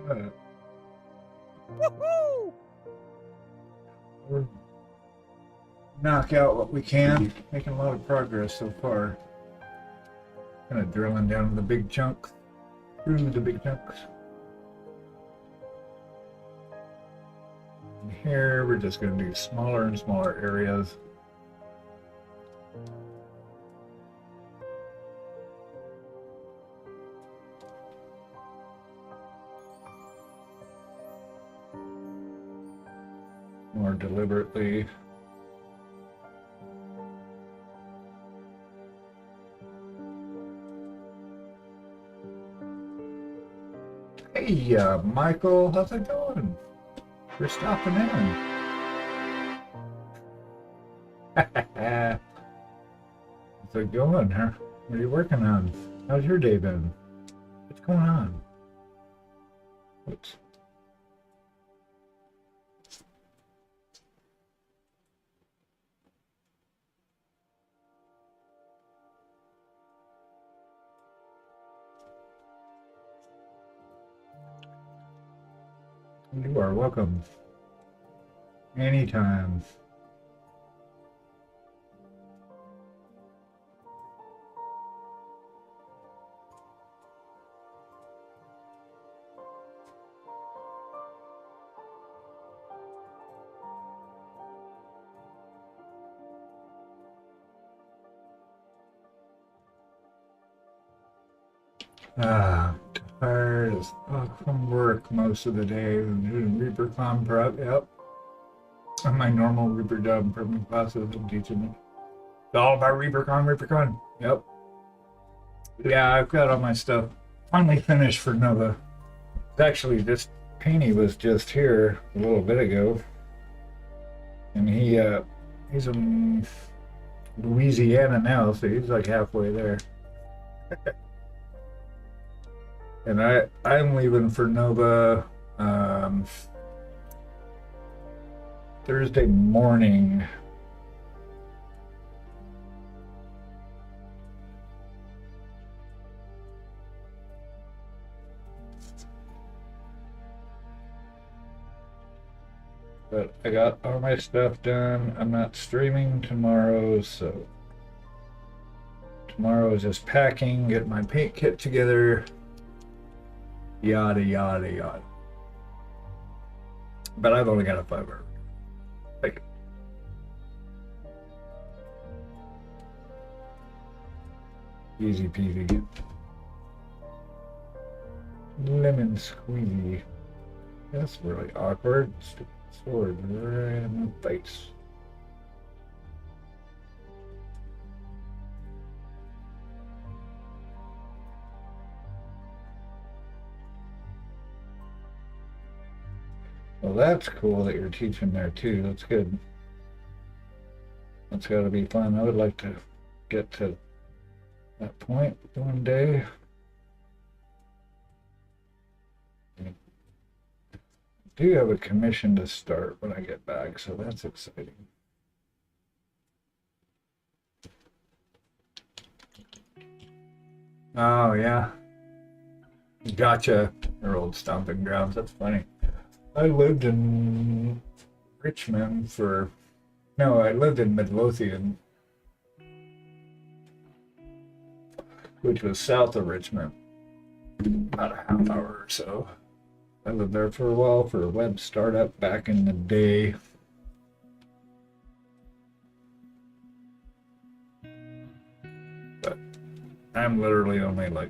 Uh, we're knock out what we can. Making a lot of progress so far. Kind of drilling down to the big chunks. Through the big chunks. And here we're just going to do smaller and smaller areas. More deliberately. Hey, Michael, how's it going? We're stopping in. How's it going, huh? What are you working on? How's your day been? What's going on? Oops. You are welcome. Anytime. Tired as fuck from work most of the day. Doing ReaperCon prep, yep. And my normal Reaper job from classes I'm teaching. It's all about ReaperCon. Yep. Yeah, I've got all my stuff finally finished for Nova. Actually, this painting was just here a little bit ago. And he's in Louisiana now, so he's like halfway there. And I'm leaving for Nova Thursday morning. But I got all my stuff done. I'm not streaming tomorrow, so tomorrow is just packing, get my paint kit together. Yada, yada, yada. But I've only got a 5-hour. Like, easy peasy. Lemon squeezy. That's really awkward. Stupid sword right in the face. Well, that's cool that you're teaching there too. That's good. That's got to be fun. I would like to get to that point one day. I do have a commission to start when I get back, so that's exciting. Oh, yeah. Gotcha. Your old stomping grounds. That's funny. I lived in Richmond for... No, I lived in Midlothian, which was south of Richmond. About a half hour or so. I lived there for a while for a web startup back in the day. But I'm literally only like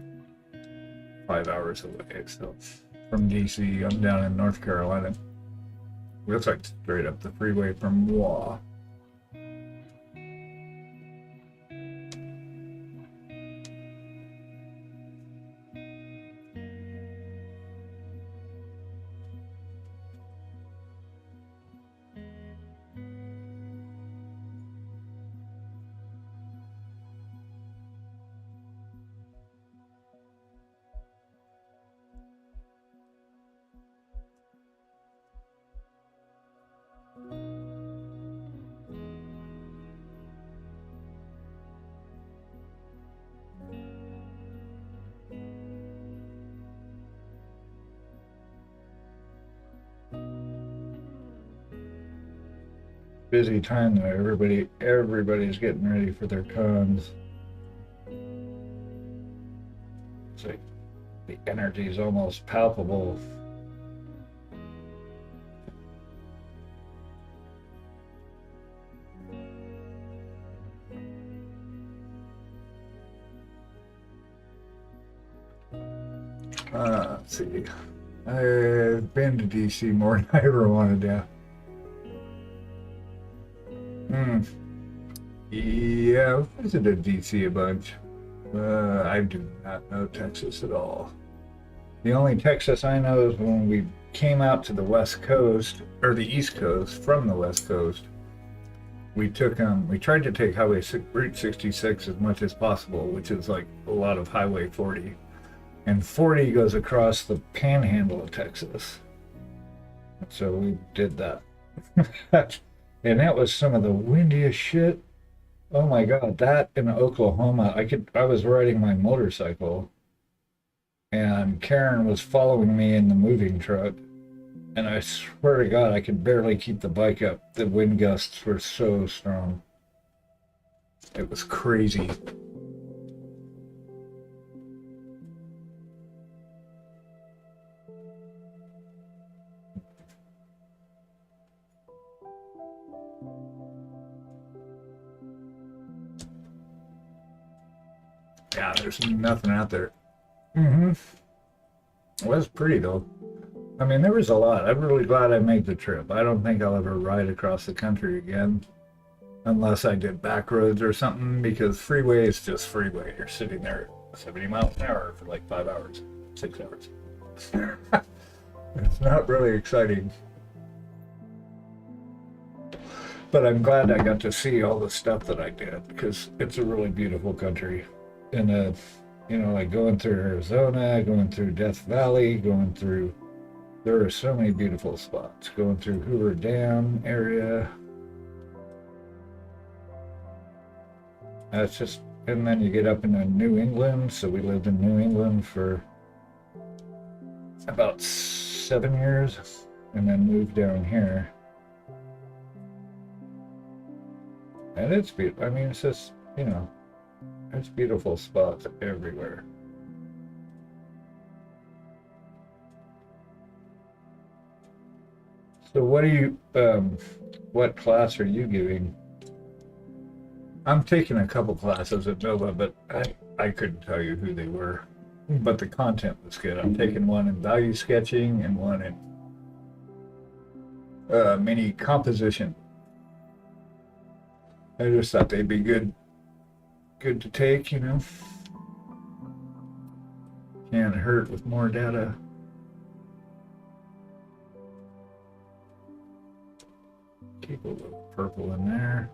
5 hours away, so from DC, I'm down in North Carolina. Looks like straight up the freeway from Wa. busy time though. Everybody's getting ready for their cons. It's like the energy is almost palpable. Let's see. I've been to DC more than I ever wanted to. Yeah, I've visited DC a bunch. I do not know Texas at all. The only Texas I know is when we came out to the West Coast, or the East Coast, from the West Coast. We tried to take Route 66 as much as possible, which is like a lot of Highway 40. And 40 goes across the panhandle of Texas. So we did that. And that was some of the windiest shit. Oh my God, that in Oklahoma, I was riding my motorcycle and Karen was following me in the moving truck. And I swear to God, I could barely keep the bike up. The wind gusts were so strong. It was crazy. Yeah, there's nothing out there. It was pretty though. I mean, there was a lot. I'm really glad I made the trip. I don't think I'll ever ride across the country again. Unless I did back roads or something, because freeway is just freeway. You're sitting there at 70 miles an hour for like 5 hours, 6 hours. It's not really exciting. But I'm glad I got to see all the stuff that I did, because it's a really beautiful country. And, like going through Arizona, going through Death Valley, there are so many beautiful spots. Going through Hoover Dam area. And then you get up into New England. So we lived in New England for about 7 years and then moved down here. And it's beautiful. I mean, it's just, there's beautiful spots everywhere. So what class are you giving? I'm taking a couple classes at Nova, but I couldn't tell you who they were. But the content was good. I'm taking one in value sketching and one in mini composition. I just thought they'd be good to take, Can't hurt with more data. Keep a little purple in there.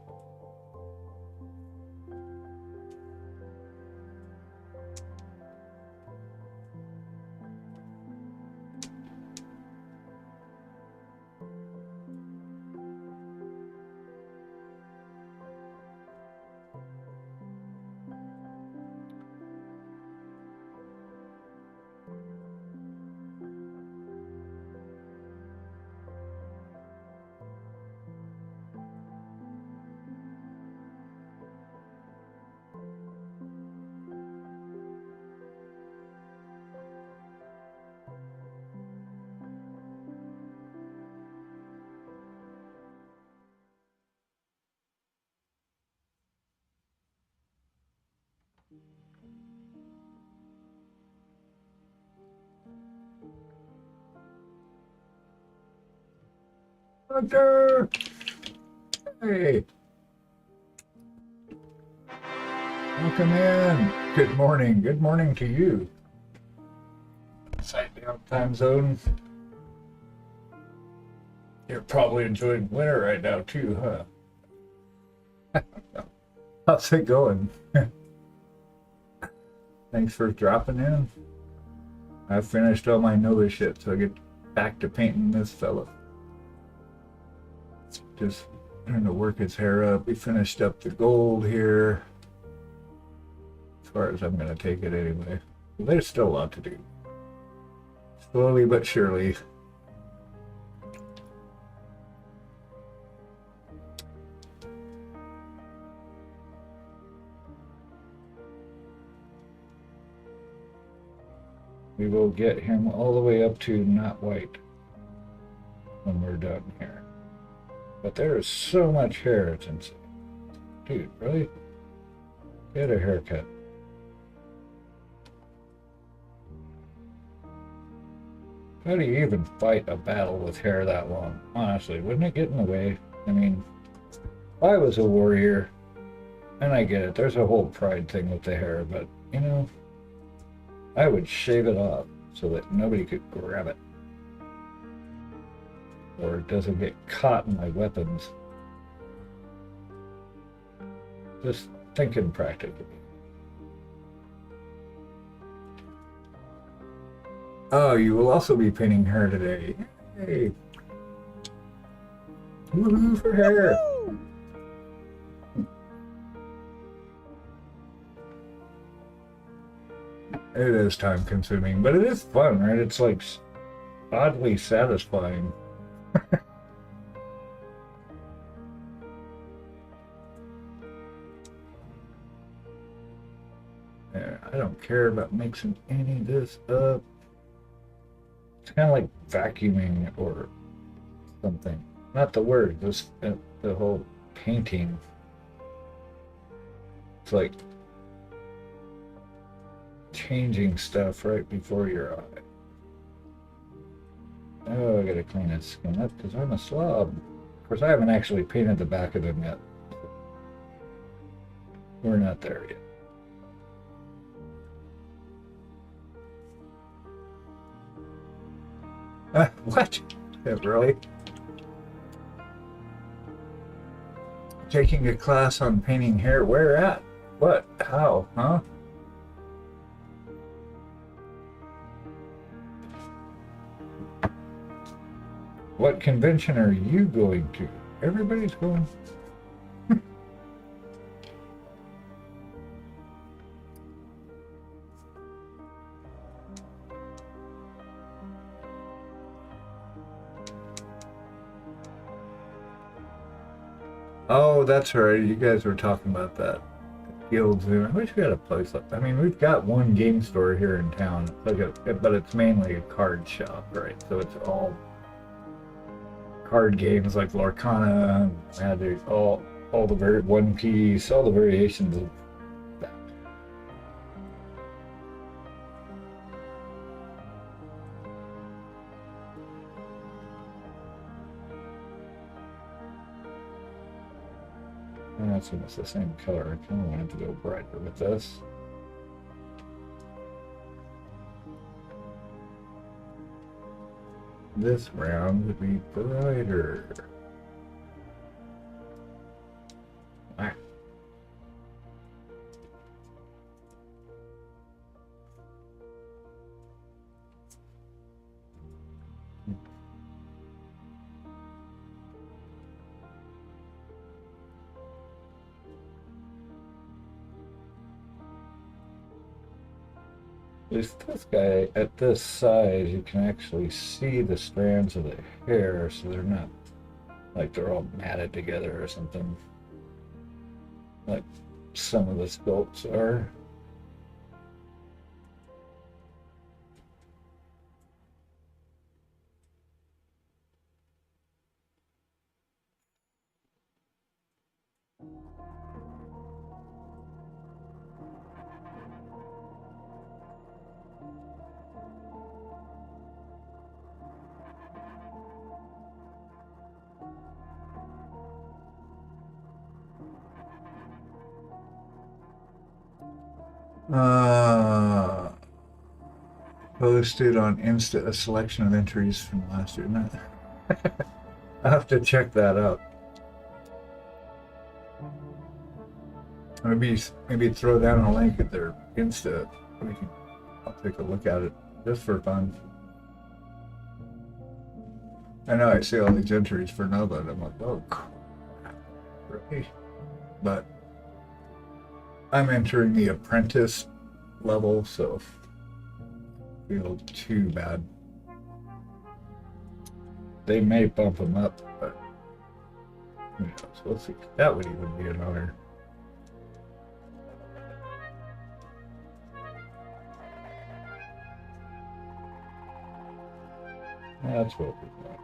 Hunter! Hey! Welcome in. Good morning. Good morning to you. Side down time zone. You're probably enjoying winter right now too, huh? How's it going? Thanks for dropping in. I finished all my Nova shit, so I get back to painting this fella. Just trying to work his hair up. We finished up the gold here. As far as I'm going to take it anyway. There's still a lot to do. Slowly but surely. will get him all the way up to not white when we're done here. But there is so much hair, it's insane. Dude, really? Get a haircut. How do you even fight a battle with hair that long? Honestly, wouldn't it get in the way? I mean, if I was a warrior, and I get it, there's a whole pride thing with the hair, but, you know, I would shave it off so that nobody could grab it. Or it doesn't get caught in my weapons. Just thinking practically. Oh, you will also be painting hair today. Hey. Woohoo for hair. It is time consuming, but it is fun, right? It's like oddly satisfying. Yeah, I don't care about mixing any of this up. It's kind of like vacuuming or something. Not the word, just the whole painting. It's like changing stuff right before your eye. Oh, I gotta clean his skin up because I'm a slob. Of course, I haven't actually painted the back of him yet. We're not there yet. What? Yeah, really? Taking a class on painting hair? Where at? What? How? Huh? What convention are you going to? Everybody's going. Oh, that's right. You guys were talking about that. Guilds. I wish we had a place like that. I mean, we've got one game store here in town, but it's mainly a card shop, right? So it's all card games like Lorcana, Magic, all the One Piece, all the variations of that. That's almost the same color. I kind of wanted to go brighter with this. This round would be brighter. Ah. This guy, at this size, you can actually see the strands of the hair, so they're not like they're all matted together or something, like some of the sculpts are. Posted on Insta a selection of entries from last year. No. I'll have to check that out. Maybe throw down a link at their Insta. I'll take a look at it just for fun. I know I see all these entries for Nova, and I'm like, oh crap, really? But I'm entering the apprentice level, so I feel too bad. They may bump them up, but who knows? We'll see. That would even be an honor. That's what we want.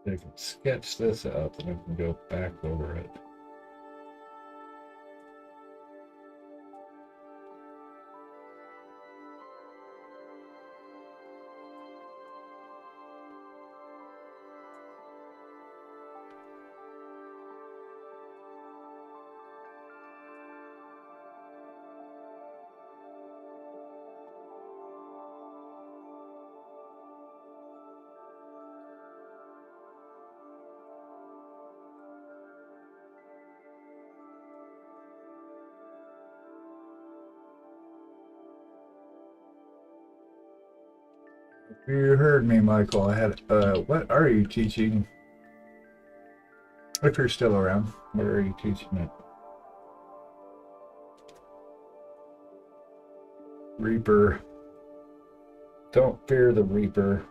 I can sketch this out, and I can go back over it. You heard me, Michael. I had, what are you teaching? If you're still around, where are you teaching it? Reaper. Don't fear the Reaper.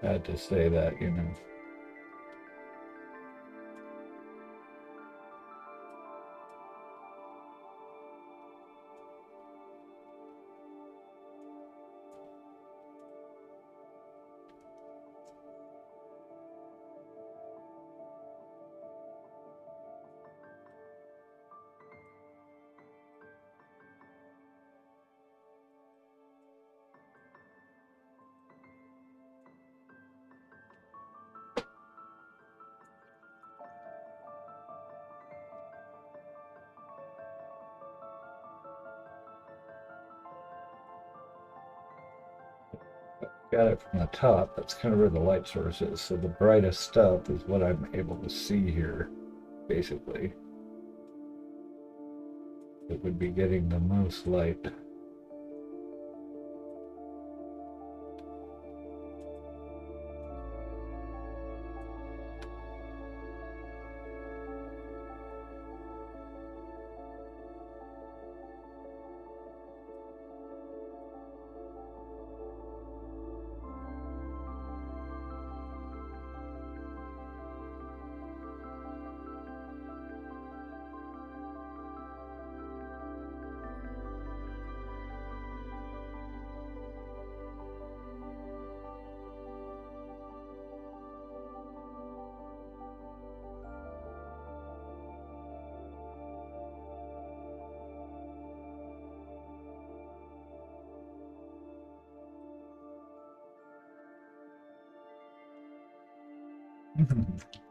I had to say that, you know. Got it from the top. That's kind of where the light source is. So the brightest stuff is what I'm able to see here, basically. It would be getting the most light.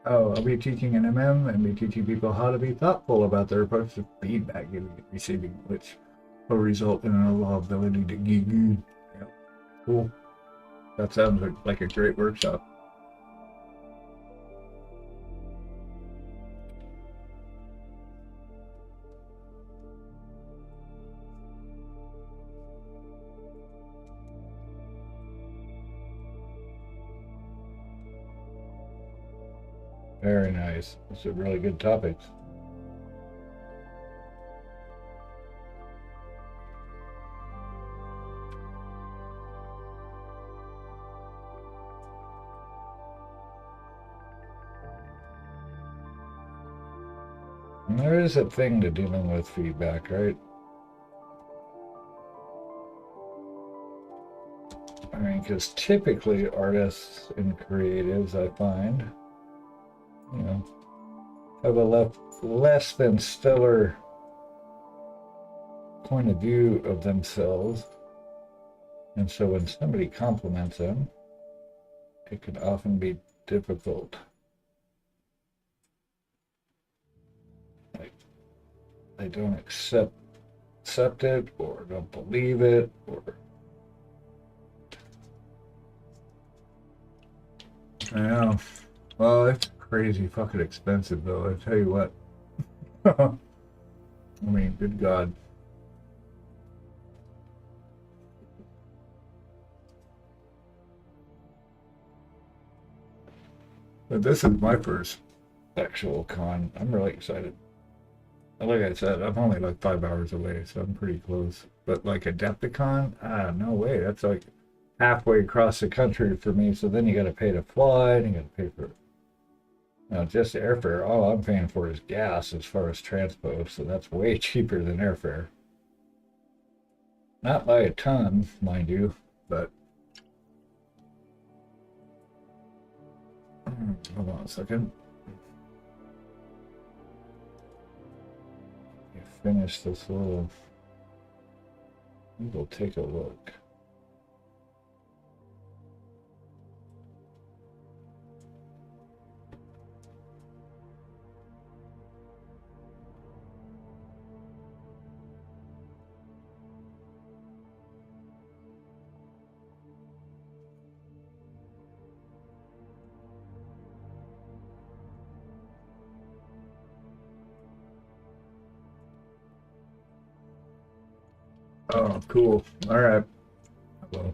Oh, I'll be teaching an MM and be teaching people how to be thoughtful about their approach to feedback giving and receiving, which will result in an overall ability to gig. Yeah. Cool. That sounds like a great workshop. Very nice. Those are really good topics. And there is a thing to dealing with feedback, right? I mean, because typically artists and creatives, I find, you know, have a less than stellar point of view of themselves. And so when somebody compliments them, it can often be difficult. Like they don't accept it or don't believe it or I know. Well, it's crazy fucking expensive though, I tell you what. I mean, good God. But this is my first actual con. I'm really excited. Like I said, I'm only like 5 hours away, so I'm pretty close. But like Adepticon, no way. That's like halfway across the country for me. So then you got to pay to fly, and you got to pay for just airfare. All I'm paying for is gas as far as transpo, so that's way cheaper than airfare. Not by a ton, mind you, but hold on a second. You finish this little. We'll take a look. Oh, cool. All right. Well,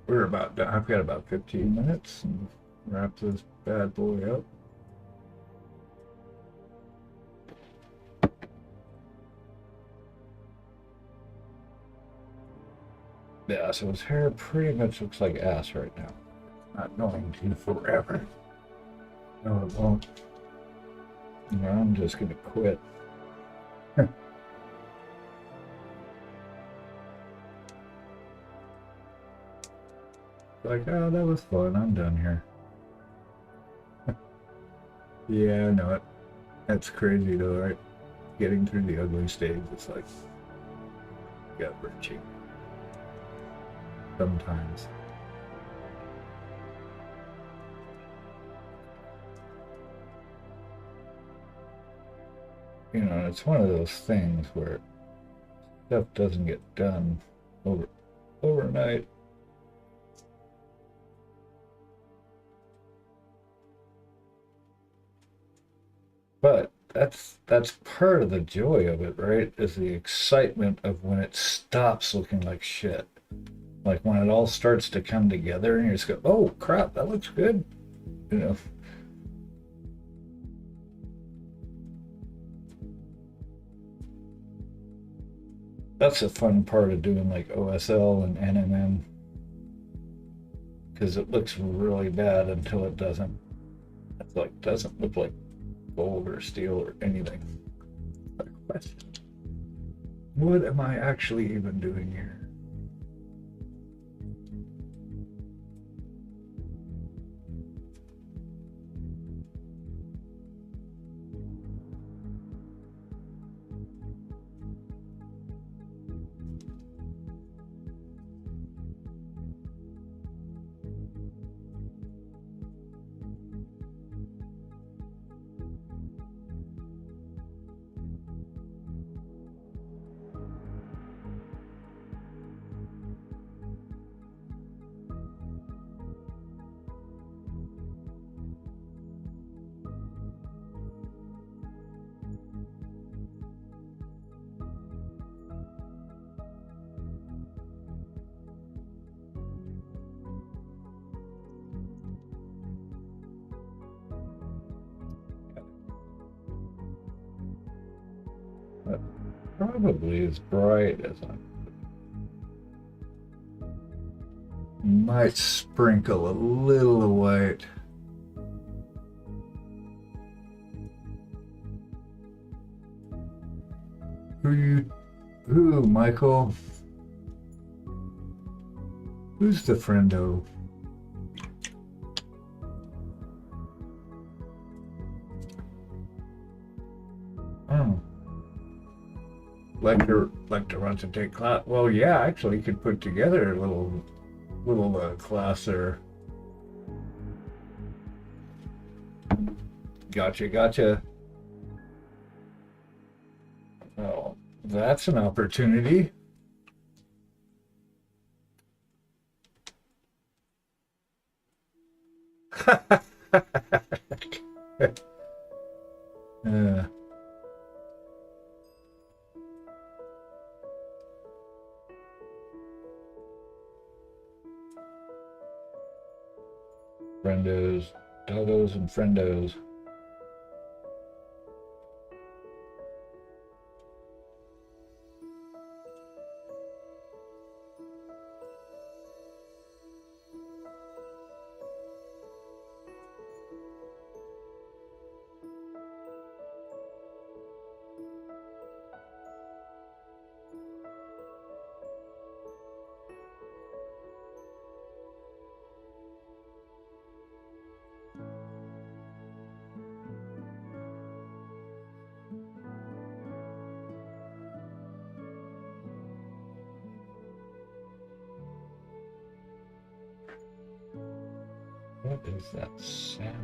we're about done. I've got about 15 minutes and wrap this bad boy up. Yeah, so his hair pretty much looks like ass right now. Not going to forever. No, it won't. No, I'm just gonna quit. Like, oh, that was fun. I'm done here. Yeah, I know it. That's crazy though, right? Getting through the ugly stage, it's like gut-wrenching sometimes. You know, it's one of those things where stuff doesn't get done overnight. But that's part of the joy of it, right? Is the excitement of when it stops looking like shit. Like when it all starts to come together and you just go, oh crap, that looks good. You know. That's a fun part of doing like OSL and NMM. Because it looks really bad until it doesn't. It's like doesn't look like gold or steel or anything. Like, question. What am I actually even doing here? probably as bright as I might sprinkle a little of white. Who, Michael? Who's the friendo? Oh. Like to run some take class. Well, yeah, actually, you could put together a little class there. Gotcha. Oh, that's an opportunity. uh, friendos, doggos, and friendos. What is that sound?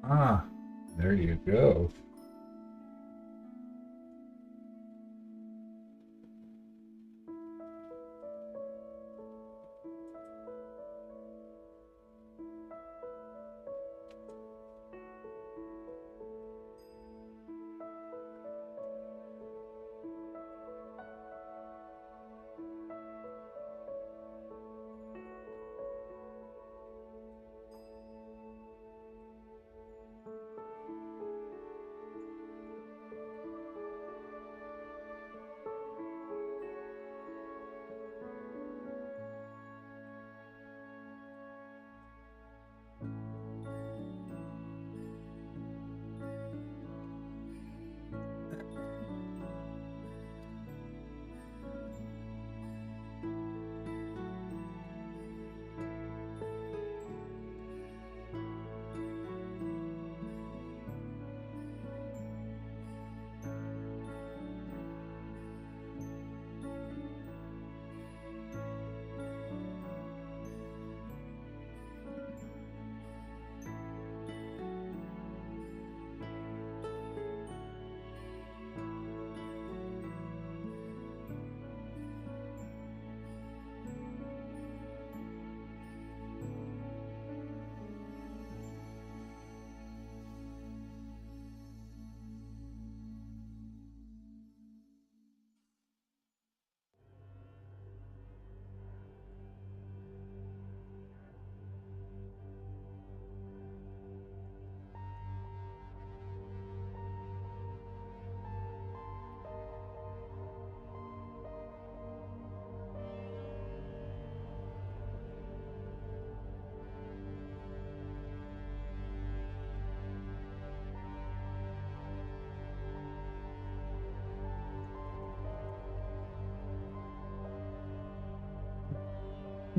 Ah, there you go.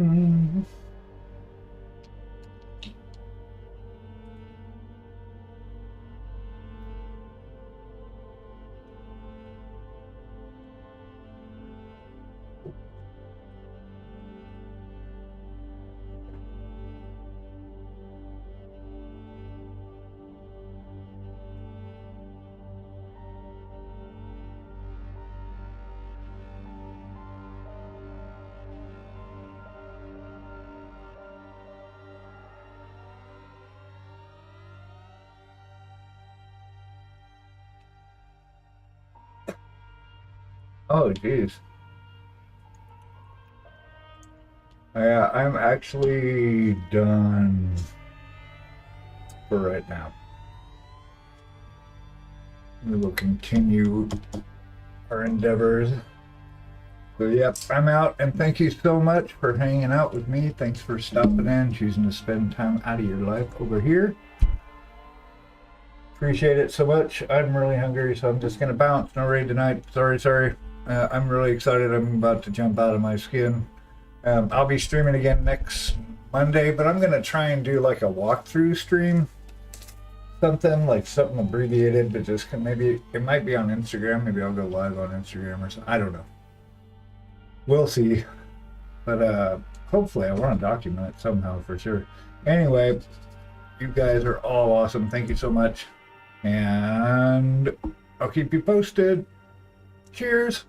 Mm. Oh, geez. I'm actually done for right now. We will continue our endeavors. So, yep, I'm out, and thank you so much for hanging out with me. Thanks for stopping in, choosing to spend time out of your life over here. Appreciate it so much. I'm really hungry, so I'm just gonna bounce. No raid tonight. Sorry. I'm really excited. I'm about to jump out of my skin. I'll be streaming again next Monday, but I'm gonna try and do like a walkthrough stream. Something abbreviated, but just maybe it might be on Instagram. Maybe I'll go live on Instagram or something. I don't know. We'll see. But hopefully I want to document it somehow for sure. Anyway, you guys are all awesome. Thank you so much. And I'll keep you posted. Cheers.